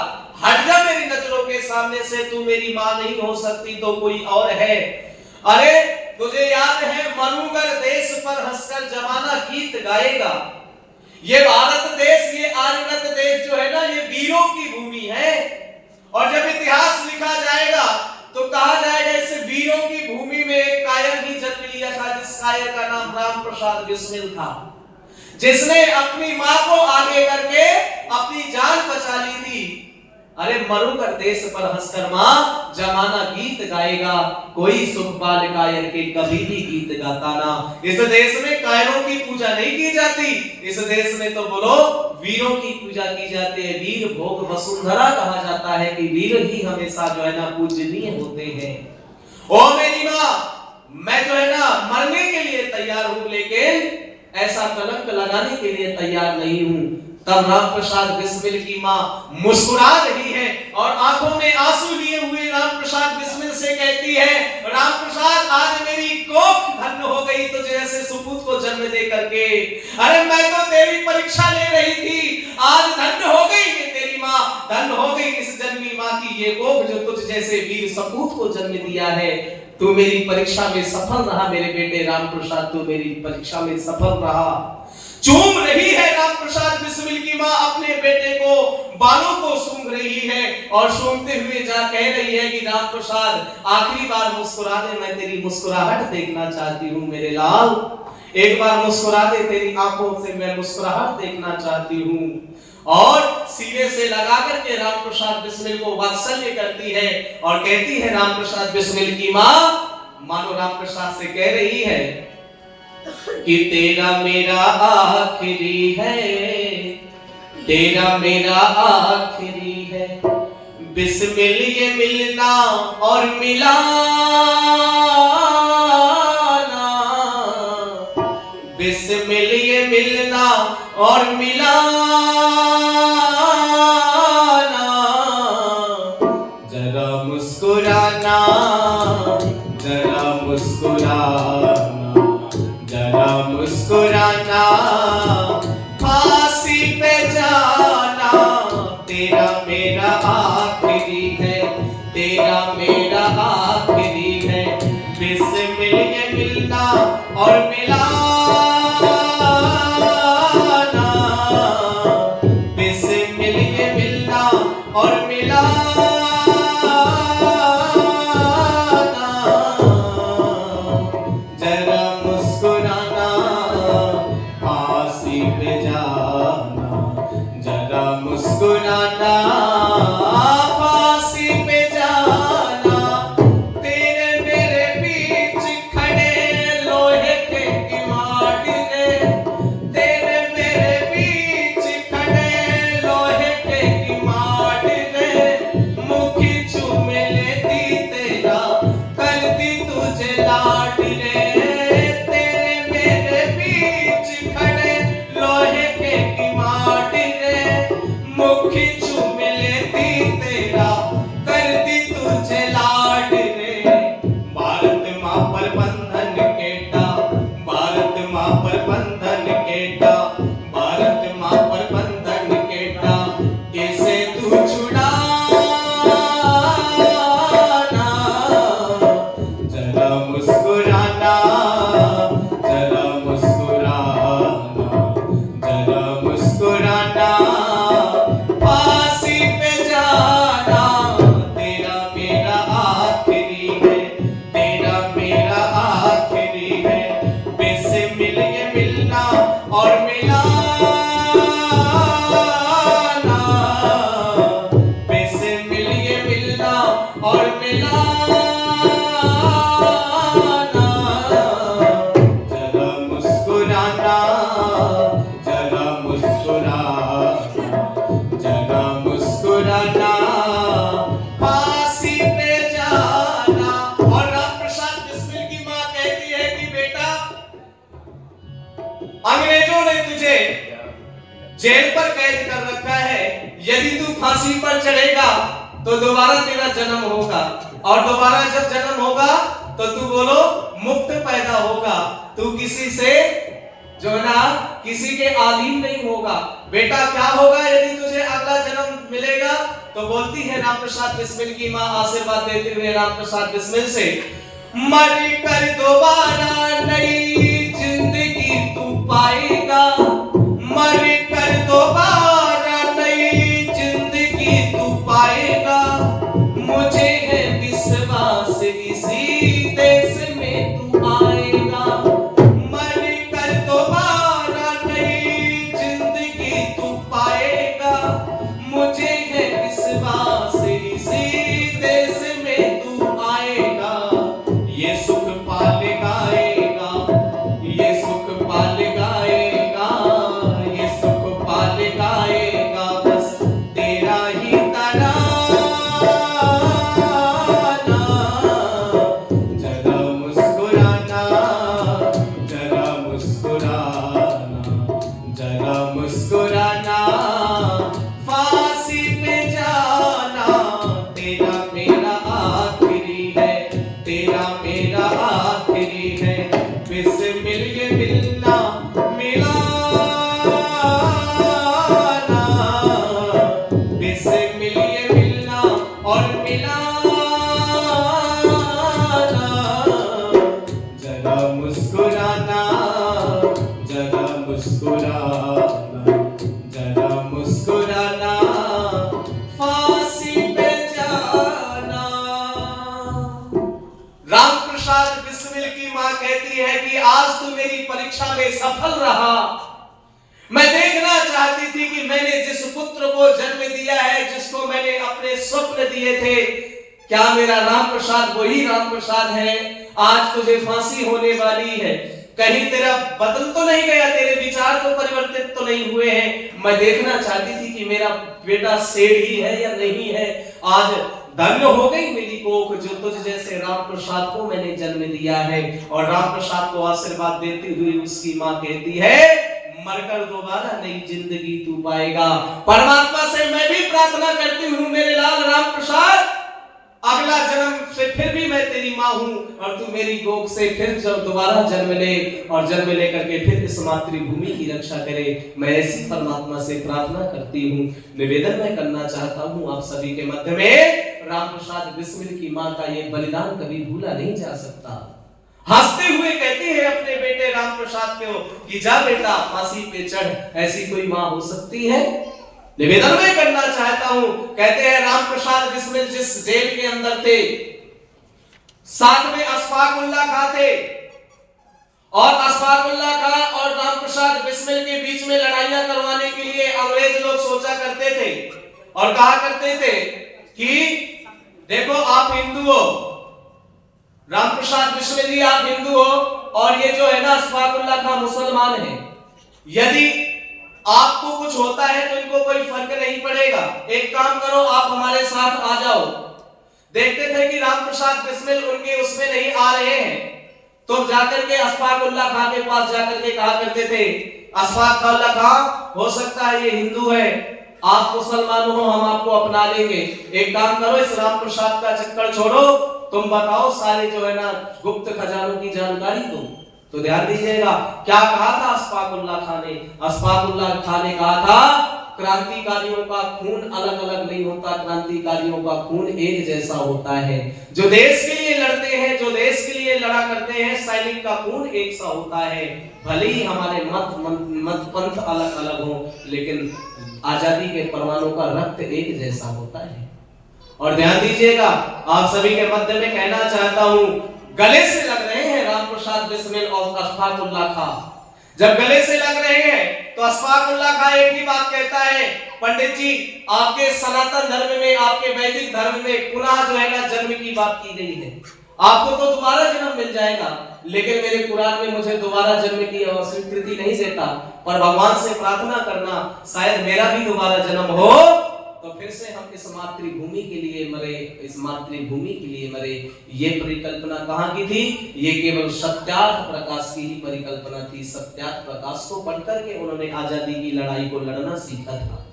हट जा मेरी नजरों के सामने से, तू मेरी मां नहीं हो सकती तो कोई और है। अरे तुझे याद है मरूंगर देश पर हंसकर जमाना गीत गाएगा। ये भारत देश, ये आर्यरत देश जो है ना, ये वीरों की भूमि है। और जब इतिहास लिखा जाएगा तो कहा जाएगा इस वीरों की भूमि में एक कायर भी जन्म लिया था शायर का नाम राम प्रसाद बिस्मिल था, जिसने अपनी मां को आगे करके अपनी जान बचा ली थी। अरे मरु कर देश पर हंसकर मां, जमाना गीत गाएगा, कोई सुख बाल कायर के कभी भी गीत गाता ना। इस देश में कायरों की पूजा नहीं की जाती, इस देश में तो बोलो वीरों की पूजा की जाती है। वीर भोग वसुंधरा कहा जाता है कि वीर ही हमेशा जो है ना पूजनीय होते हैं। ओ मेरी मां, मैं जो है ना मरने के लिए तैयार हूं, लेकिन ऐसा कलंक लगाने के लिए तैयार नहीं हूं। तब राम प्रसाद बिस्मिल की मां मुस्कुरा रही है और आंखों में आंसू लिए हुए राम प्रसाद बिस्मिल से कहती है, राम प्रसाद आज मेरी कोख धन्य हो गई तुझे ऐसे सुपूत को जन्म दे करके। अरे मैं तो तेरी परीक्षा ले रही थी, आज धन्य हो गई तेरी मां, धन्य हो गई इस जन्मी मां की ये कोख जो तुझ जैसे वीर सपूत को जन्म दिया है। तू मेरी परीक्षा में सफल रहा मेरे बेटे राम प्रसाद, तू मेरी परीक्षा में सफल रहा। चूम रही है राम प्रसाद बिस्मिल की मां अपने बेटे को, बालों को सूंघ रही है और सूंघते हुए जा कह रही है कि राम प्रसाद आखिरी बार मुस्कुरा दे, मैं तेरी मुस्कुराहट देखना चाहती हूं मेरे लाल, एक बार मुस्कुरा दे, तेरी आंखों से मैं मुस्कुराहट देखना चाहती हूं। और सीने से लगा करके राम प्रसाद बिस्मिल को वात्सल्य करती है और कहती है राम प्रसाद बिस्मिल की मां, मानो राम प्रसाद से कह रही है कि तेरा मेरा आखिरी है, तेरा मेरा आखिरी है, बिस्मिल ये मिलना और मिलाना, बिस्मिल ये मिलना और मिलाना, जरा मुस्कुराना, जरा मुस्कुराना, जरा मुस्कुराना, फांसी पे जाना, तेरा मेरा आखिरी है, तेरा मेरा आखिरी है, बिस्मिल ये मिलना और मिलाना, बिस्मिल ये मिलना और मिलाना, जरा मुस्कुराना, फांसी पे जाना, जरा मुस्कुराना, फांसी पे जाना, तेरे मेरे बीच खड़े लोहे के किवाड़ रे, तेरे मेरे बीच खड़े लोहे के किवाड़ रे, मुखी चूम लेती तेरा करती तुझे लाड रे, तेरे मेरे बीच खड़े लोहे के किवाड़ रे, मुखी चूम लेती तेरा करती तुझे लाड रे। भारत मां पर बंधन केटा, भारत मां पर बंधन केटा, भारत मां पर बंधन केटा, इसे तू छुड़ाना, जरा मुस्कुराना, जरा मुस्कुराना, जरा मुस्कुराना, फांसी पे जाना, तेरा मेरा आखिरी है, तेरा मेरा आखिरी है, बिस्मिल ये मिलना और मिलाना, बिस्मिल ये मिलना और मिलाना, जरा मुस्कुराना, जरा मुस्कुराना, जरा मुस्कुराना, फांसी पे जाना। और राम प्रसाद बिस्मिल की मां कहती है कि बेटा, अंग्रेजों ने तुझे जेल पर कैद कर रखा है, यदि तू फांसी पर चढ़ेगा तो दोबारा तेरा जन्म होगा, और दोबारा जब जन्म होगा तो तू बोलो मुक्त पैदा होगा, तू किसी से जो ना किसी के अधीन नहीं होगा। बेटा क्या होगा यदि तुझे अगला जन्म मिलेगा? तो बोलती है राम प्रसाद बिस्मिल की मां आशीर्वाद देते हुए राम प्रसाद बिस्मिल से, मर कर दोबारा नई जिंदगी तू पाएगा, मर कर दोबारा नई जिंदगी तू पाएगा, मुझे है विश्वास इसी देश में तू आएगा, प्रसाद बिस्मिल की मां कहती है कि आज तू मेरी परीक्षा में सफल रहा। मैं देखना चाहती थी कि मैंने जिस पुत्र को जन्म दिया है, जिसको मैंने अपने स्वप्न दिए थे, क्या मेरा राम प्रसाद वही राम प्रसाद है? आज तुझे फांसी होने वाली है, कहीं तेरा बदल तो नहीं गया, तेरे विचार तो परिवर्तित तो नहीं हुए हैं। मैं देखना चाहती थी कि मेरा बेटा शेर ही है या नहीं है। आज धन्य हो गई मेरी कोख जो तुझ जैसे राम प्रसाद को मैंने जन्म दिया है। और राम प्रसाद को आशीर्वाद देती हुई उसकी मां कहती है, मरकर दोबारा नई जिंदगी तू पाएगा। परमात्मा से मैं भी प्रार्थना करती हूँ मेरे लाल राम प्रसाद, अगला जन्म से फिर भी मैं तेरी मां हूं और तू मेरी गोद से फिर जब दोबारा जन्म ले और जन्म लेकर के फिर इस मातृभूमि की रक्षा करे। मैं ऐसी परमात्मा से प्रार्थना करती हूँ। निवेदन मैं करना चाहता हूँ आप सभी के मध्य में, राम प्रसाद बिस्मिल की मां का ये बलिदान कभी भूला नहीं जा सकता। हंसते हुए कहती है अपने बेटे राम प्रसाद को कि जा बेटा फांसी पे चढ़, ऐसी कोई मां हो सकती है? निवेदन में करना चाहता हूं, कहते हैं राम प्रसाद बिस्मिल जिस जेल के अंदर थे, साथ में अशफाकुल्लाह खां थे, और अशफाकुल्लाह खां और राम प्रसाद बिस्मिल के बीच में लड़ाइयां करवाने के लिए अंग्रेज लोग सोचा करते थे और कहा करते थे कि देखो आप हिंदू हो, राम प्रसाद बिस्मिल जी आप हिंदू हो, और ये जो है ना अशफाकुल्लाह खां मुसलमान है, यदि आपको कुछ होता है तो इनको कोई फर्क नहीं पड़ेगा, एक काम करो आप हमारे साथ आ जाओ। देखते थे कि राम प्रसाद बिस्मिल उनके उसमें नहीं आ रहे हैं, तो जाकर के अशफाकुल्लाह खां के पास जाकर के कहा करते थे, अशफाकुल्लाह खां हो सकता है ये हिंदू है, आप मुसलमान हो, हम आपको अपना लेंगे, एक काम करो इस राम प्रसाद का चक्कर छोड़ो, तुम बताओ सारे जो है ना गुप्त खजानों की जानकारी दो। तो ध्यान दीजिएगा क्या कहा था अशफाकुल्लाह खां ने। अशफाकुल्लाह खां ने कहा था क्रांतिकारियों का खून अलग अलग नहीं होता, क्रांतिकारियों का खून एक जैसा होता है। जो देश के लिए लड़ते हैं, जो देश के लिए लड़ा करते हैं, सैनिक का खून एक सा होता है। भले ही हमारे मत पंथ अलग अलग हो, लेकिन आजादी के परवानों का रक्त एक जैसा होता है। और ध्यान दीजिएगा आप सभी के मध्य में कहना चाहता हूं, गले से लग रहे हैं राम प्रसाद बिस्मिल और अशफाकुल्लाह खां। जब गले से लग रहे हैं तो अशफाकुल्लाह खां एक ही बात कहता है, पंडित जी आपके सनातन धर्म में, आपके वैदिक धर्म में पुनः जो है ना जन्म की बात की गई है, आपको तो दोबारा जन्म मिल जाएगा, लेकिन मेरे कुरान में मुझे दोबारा जन्म की स्वीकृति नहीं देता। पर भगवान से प्रार्थना करना शायद मेरा भी दोबारा जन्म हो तो फिर से हम इस मातृभूमि के लिए मरे, इस मातृभूमि के लिए मरे। ये परिकल्पना कहाँ की थी? ये केवल सत्यार्थ प्रकाश की ही परिकल्पना थी। सत्यार्थ प्रकाश को पढ़कर के उन्होंने आजादी की लड़ाई को लड़ना सीखा था।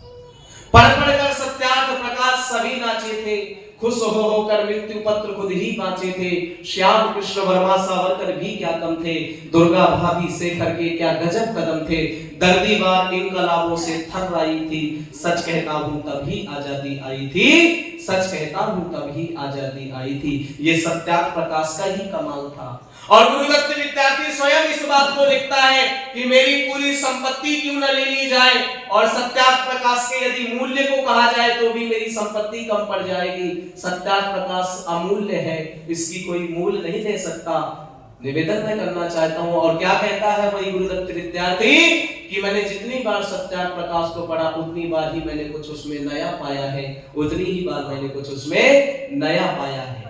पढ़ पढ़कर सत्यार्थ प्रकाश सभी नाचे थे, खुश हो होकर मृत्यु पत्र खुद ही बांचे थे। श्याम कृष्ण वर्मा सावरकर भी क्या कम थे, दुर्गा भाभी शेखर के क्या गजब कदम थे। दर्दी बार इनकलाबों से थर आई थी, सच कहता हूं तभी आजादी आई थी, सच कहता हूं तभी आजादी आई थी। ये सत्यार्थ प्रकाश का ही कमाल था। और गुरुदत्त विद्यार्थी स्वयं इस बात को लिखता है कि मेरी पूरी संपत्ति क्यों न ले ली जाए, और सत्यार्थ प्रकाश के यदि मूल्य को कहा जाए तो भी मेरी संपत्ति कम पड़ जाएगी। सत्यार्थ प्रकाश अमूल्य है, इसकी कोई मूल्य नहीं दे सकता। निवेदन मैं करना चाहता हूं, और क्या कहता है वही गुरुदत्त विद्यार्थी कि मैंने जितनी बार सत्यार्थ प्रकाश को पढ़ा उतनी बार ही मैंने कुछ उसमें नया पाया है, उतनी ही बार मैंने कुछ उसमें नया पाया है।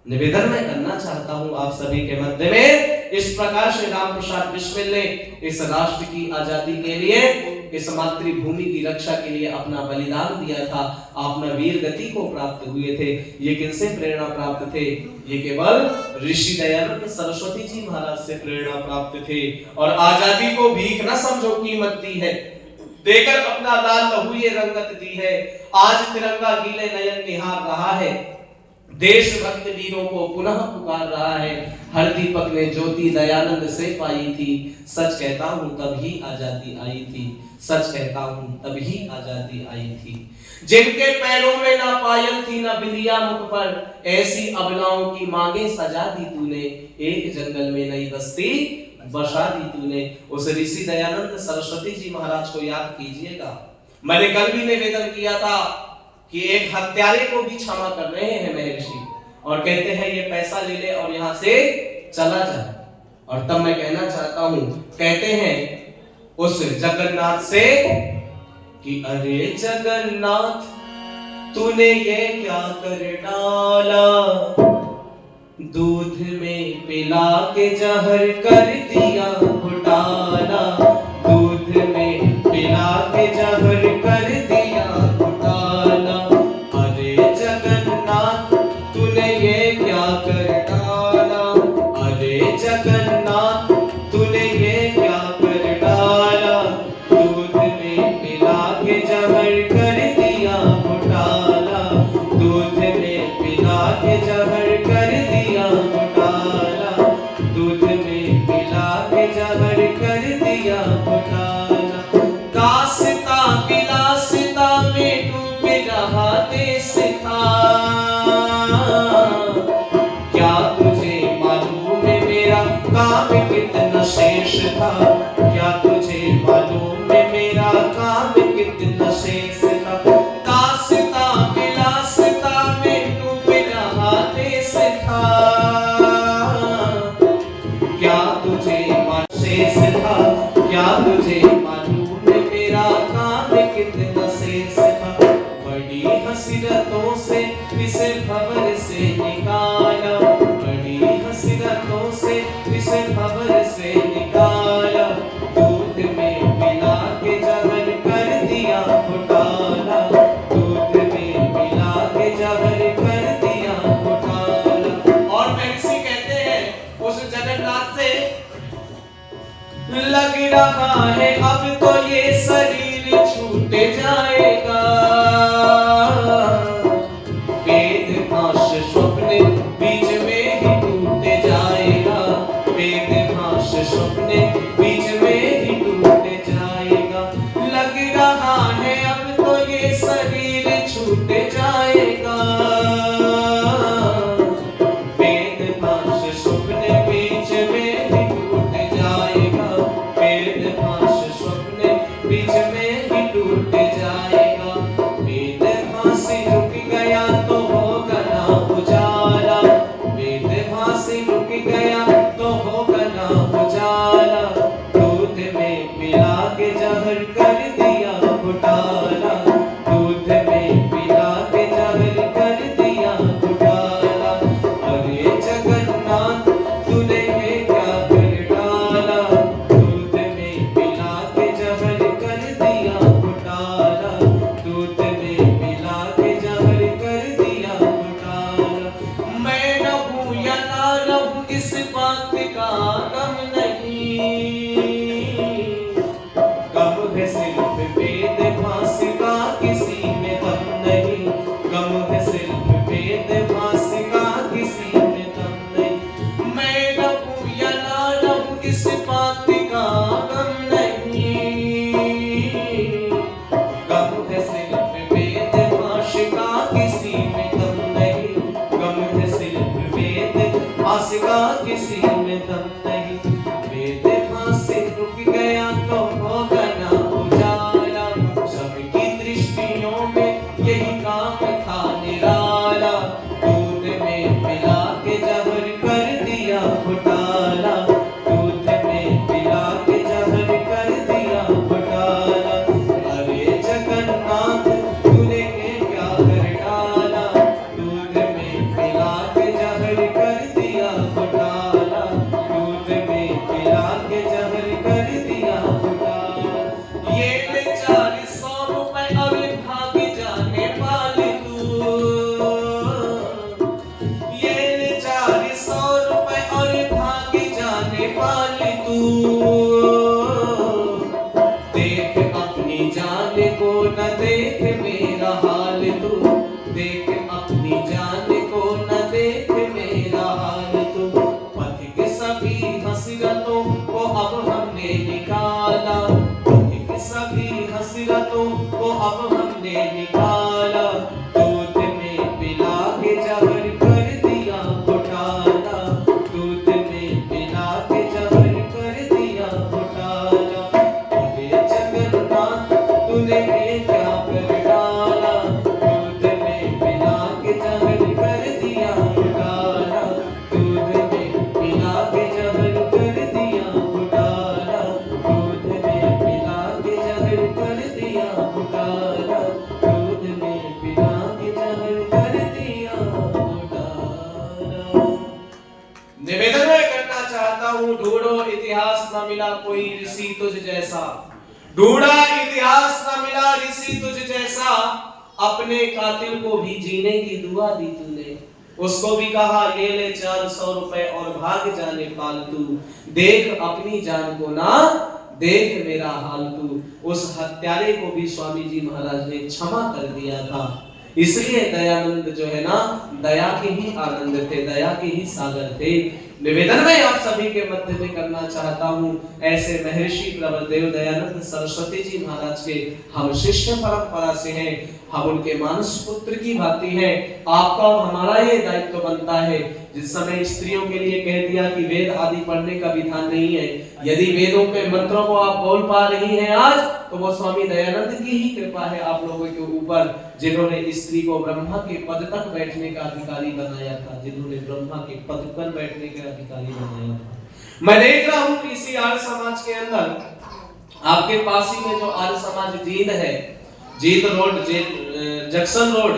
निवेदन मैं करना चाहता हूं आप सभी के मध्य में, इस प्रकार से राम प्रसाद बिस्मिल ने इस राष्ट्र की आजादी के लिए, इस मातृभूमि की रक्षा के लिए अपना बलिदान दिया था, अपना वीर गति को प्राप्त हुए थे। ये किनसे प्रेरणा प्राप्त थे? ये केवल ऋषि दयानंद सरस्वती जी महाराज से प्रेरणा प्राप्त थे। और आजादी को भीख न समझो, कीमत दी है, देकर अपना लाल लहू ये रंगत दी है। आज तिरंगा गीले नयन निहार रहा है, देशभक्त वीरों को पुनः पुकार रहा है। हर दीपक ने ज्योति दयानंद से पाई थी, सच कहता हूं तभी आजादी आई थी, सच कहता हूं तभी आजादी आई थी। जिनके पैरों में ना पायल थी ना बिंदिया मुख पर, ऐसी अबलाओं की मांगे सजा दी तूने, एक जंगल में नई बस्ती बसा दी तूने। उस ऋषि दयानंद सरस्वती जी महाराज को याद कीजिएगा। मैंने कल भी निवेदन किया था कि एक हत्यारे को भी क्षमा कर रहे हैं महर्षि, और कहते हैं ये पैसा ले ले और यहाँ से चला जाए। और तब मैं कहना चाहता हूं, कहते हैं उस जगन्नाथ से कि अरे जगन्नाथ तूने ये क्या कर डाला, दूध में पिला के जहर कर दिया घोटाला, दूध में पिला के जहर कर दिया घोटाला। अरे जगन्नाथ तूने ये क्या कर डाला, अरे जगन्नाथ तूने ये क्या कर डाला, दूध में पिला के जहर कर दिया घोटाला, दूध में पिला के जहर कर दिया घोटाला, दूध में पिला के जहर कर दिया घोटाला। दासता विलासिता में डूब रहा देश था, क्या तुझे मालूम है मेरा काम कितना शेष था, क्या तुझे मालूम है मेरा काम कितना शेष था। दासता विलासिता में डूब रहा देश था, क्या तुझे शेष था, क्या तुझे मालूम है मेरा काम कितना शेष था। बड़ी हसरतों से इसे भंवर से निकाला, बड़ी हसरतों से इसे भंवर से निकाला, दूध में मिला के जहर कर दिया घोटाला, दूध में मिला के जहर कर दिया घोटाला। और महर्षि कहते हैं उस जगन्नाथ से, लग रहा है अब तो ये शरीर छूट जाएगा, वेद भाष स्वप्न बीच में ही टूट जाएगा, वेद भाष स्वप्न बीच में ही टूट जाएगा। लग रहा है अब तो ये शरीर छूट जाएगा, वेद भाष स्वप्न बीच में ही टूट जाएगा, वेद भाष स्वप्न बीच में ही टूट जाएगा। वेद भाष रुक गया तो होगा ना उजाला, वेद भाष रुक गया तो होगा ना उजाला, दूध में मिला के जहर कर दिया घोटाला, दूध में मिला के जहर कर दिया घोटाला। अरे जगन्नाथ तूने ये क्या कर डाला, दूध में मिला के जहर कर दिया घोटाला, दूध में मिला के जहर कर दिया घोटाला। मैं न हूं या ना रहूं इस बात का गम नहीं, गम है सिर्फ वेद भाष का किसी में दम नहीं, गम है सिर्फ वेद भाष का किसी में दम नहीं। मैं न हूं या ना रहूं इस बात का गम नहीं, गम है सिर्फ वेद भाष का किसी में दम नहीं, गम है सिर्फ वेद भाष का किसी में दम नहीं। वेद भाष रुक गया तो होगा ना उजाला, सबकी दृष्टियों में यही काम था निराला, दूध में मिला के जहर कर दिया घोटाला, दूध में मिला के जहर कर दिया घोटाला। अरे जगन्नाथ तूने ये क्या कर डाला, दूध में मिला के जहर कर दिया घोटाला, दूध हूँ, ढूंढो इतिहास न मिला कोई ऋषि तुझ जैसा। ढूंढा इतिहास न मिला ऋषि तुझ जैसा, अपने कातिल को भी जीने की दुआ दी तूने। उसको भी कहा ये ले 400 रुपए और भाग जाने फालतू, देख अपनी जान को ना देख मेरा हाल तू। उस हत्यारे को भी स्वामी जी महाराज ने क्षमा कर दिया था। इसलिए दयानंद जो है ना, दया के ही आनंद थे, दया के ही सागर थे। निवेदन मैं आप सभी के मध्य में करना चाहता हूँ, ऐसे महर्षि प्रवर देव दयानंद सरस्वती जी महाराज के हम शिष्य परंपरा से हैं, हम उनके मानस पुत्र की भांति हैं। आपका और हमारा ये दायित्व बनता है। जिस समय स्त्रियों के लिए कह दिया कि वेद आदि पढ़ने का विधान नहीं है, यदि वेदों के मंत्रों को आप बोल पा रही हैं आज, तो वो स्वामी दयानंद की ही कृपा है आप लोगों के ऊपर, जिन्होंने स्त्री को ब्रह्मा के पद तक बैठने का अधिकारी बनाया था, जिन्होंने ब्रह्मा के पद पर बैठने का अधिकारी बनाया था। मैं देख रहा हूं कि इसी आर्य समाज के अंदर आपके पास ही में जो आर्य समाज जींद है, जींद रोड, जंक्शन रोड,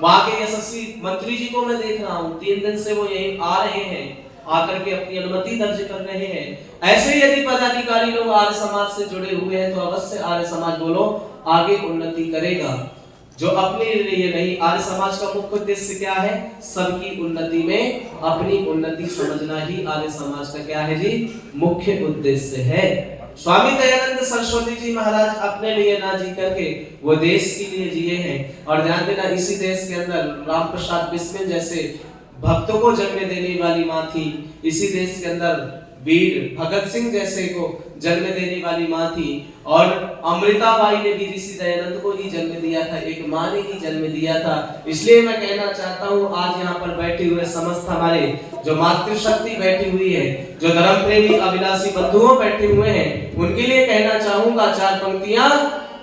वहां के यशस्वी मंत्री जी को मैं देख रहा हूं, 3 दिन से वो यहीं आ रहे हैं, आकर के अपनी अनुमति दर्ज कर रहे हैं। ऐसे यदि पदाधिकारी लोग आर्य समाज से जुड़े हुए हैं तो अवश्य आर्य समाज बोलो आगे उन्नति करेगा। जो अपने लिए नहीं, आर्य समाज का मुख्य उद्देश्य क्या है? सबकी उन्नति में अपनी उन्नति समझना ही आर्य समाज का क्या है जी? मुख्य उद्देश्य है। स्वामी दयानंद सरस्वती जी महाराज अपने लिए ना जी करके वो देश के लिए जिए हैं। और ध्यान देना, इसी देश के अंदर राम प्रसाद बिस्मिल जैसे भक्तों को जन्म देने वाली माँ थी, इसी देश के अंदर वीर भगत सिंह जैसे को जन्म देने वाली माँ थी, और अमृताबाई ने भी ऋषि दयानंद को ही जन्म दिया था, एक माँ ने ही जन्म दिया था। इसलिए मैं कहना चाहता हूँ, आज यहाँ पर बैठे हुए समस्त हमारे जो मातृशक्ति बैठी हुई है, जो धर्म प्रेमी अभिलाषी बंधुओं बैठे हुए हैं, उनके लिए कहना चाहूंगा 4 पंक्तियां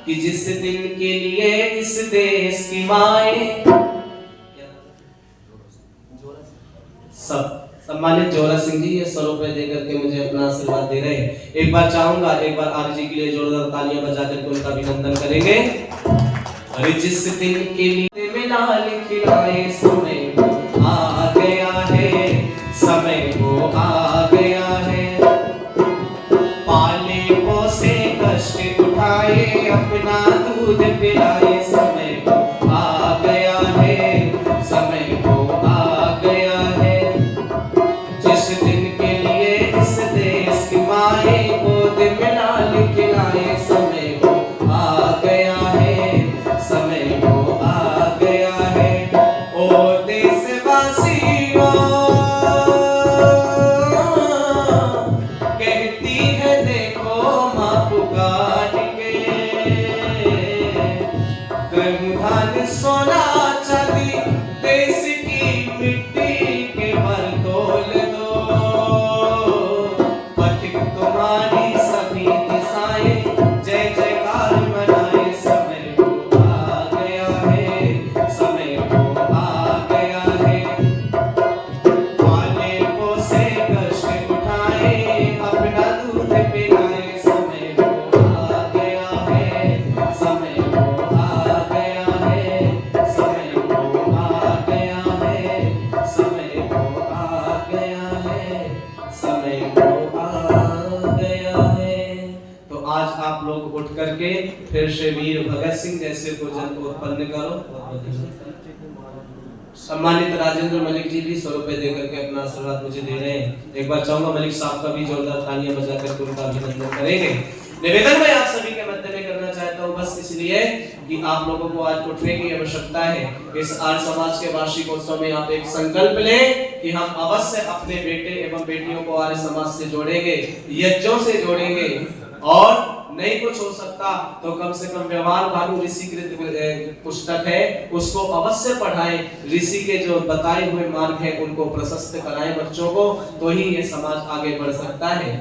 कि जिस दिन के लिए इस देश की माएं, सब सम्मानित जोरा सिंह जी ये 100 रुपए देकर के मुझे अपना आशीर्वाद दे रहे हैं। एक बार चाहूंगा, एक बार आर जी के लिए जोरदार तालियां बजा करके उनका अभिनंदन करेंगे। अरे जिस दिन के लिए मिला लिखलाए समय वो आ गया है, समय वो आ गया है, पाले पोसे कष्ट उठाए अपना दूध पिलाए, समय वो आ गया है, समय वो आ गया है। जिस दिन के लिए इस देश की माएं गोद में डाल खिलाए, समय वो आ गया है, समय वो आ गया है। ओ देशवासियों, कहती है देखो माँ पुकार के, धन सोना चांदी देश की मिट्टी के भर तोल दो, पथिक तुम्हारी सभी दिशाएं जय जयकार मनाए, समय वो आ गया है, समय वो आ गया है। पाले पोसे कष्ट उठाए अपना दूध पिलाए, समय वो आ गया है, समय वो आ गया है, समय वो आ गया है, समय वो आ गया है, समय वो आ गया है। तो आज आप लोग उठ करके फिर से वीर भगत सिंह जैसे को जन उत्पन्न करो। सम्मानित राजेंद्र मलिक जी भी 100 रुपए देकर के अपना आशीर्वाद मुझे दे रहे हैं। एक बार चाहूंगा मलिक साहब का भी जोरदार तालियां बजा करके उनका अभिनंदन करेंगे। निवेदन मैं आप सभी के मध्य में करना चाहता हूँ बस इसलिए कि आप लोगों को आज उठने की आवश्यकता है। इस आर्य समाज के वार्षिकोत्सव में आप एक संकल्प लें कि हम अवश्य अपने बेटे एवं बेटियों को आर्य समाज से जोड़ेंगे, यज्ञों से जोड़ेंगे, और नहीं कुछ हो सकता तो कम से कम व्यवहार भानु ऋषि कृत पुस्तक है उसको अवश्य पढ़ाएं। ऋषि के जो बताए हुए मार्ग है उनको प्रशस्त कराएं बच्चों को, तो ही ये समाज आगे बढ़ सकता है।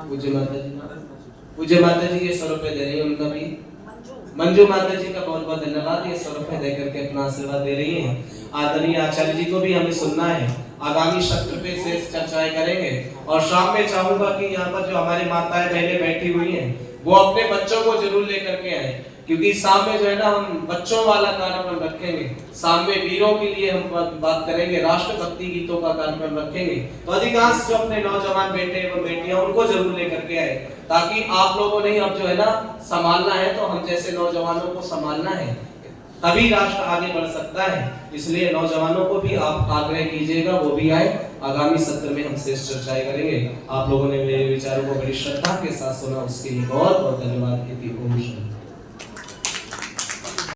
पूज्य माता जी ये 100 रुपए दे रही है, उनका भी मंजू माता जी का बहुत बहुत धन्यवाद, ये 100 रुपए देकर के अपना आशीर्वाद दे रही हैं। आदरणीय आचार्य जी को भी हमें सुनना है, आगामी सत्र पे से चर्चाएं करेंगे। और शाम में चाहूंगा कि यहाँ पर जो हमारी माताएं बहनें बैठी हुई हैं वो अपने बच्चों को जरूर लेकर के आए, क्योंकि शाम में जो है ना हम बच्चों वाला कार्यक्रम रखेंगे, शाम में वीरों के लिए हम बात करेंगे, राष्ट्रभक्ति गीतों का कार्यक्रम रखेंगे। तो अधिकांश जो अपने नौजवान बेटे व बेटियां उनको जरूर लेकर के आए, ताकि आप लोगों ने अब जो है ना संभालना है, तो हम जैसे नौजवानों को संभालना है, तभी राष्ट्र आगे बढ़ सकता है। इसलिए नौजवानों को भी आप आग्रह कीजिएगा, वो भी आए। आगामी सत्र में हम शेष चर्चाएं करेंगे। आप लोगों ने मेरे विचारों को बड़ी श्रद्धा के साथ सुना, उसके लिए बहुत बहुत धन्यवाद।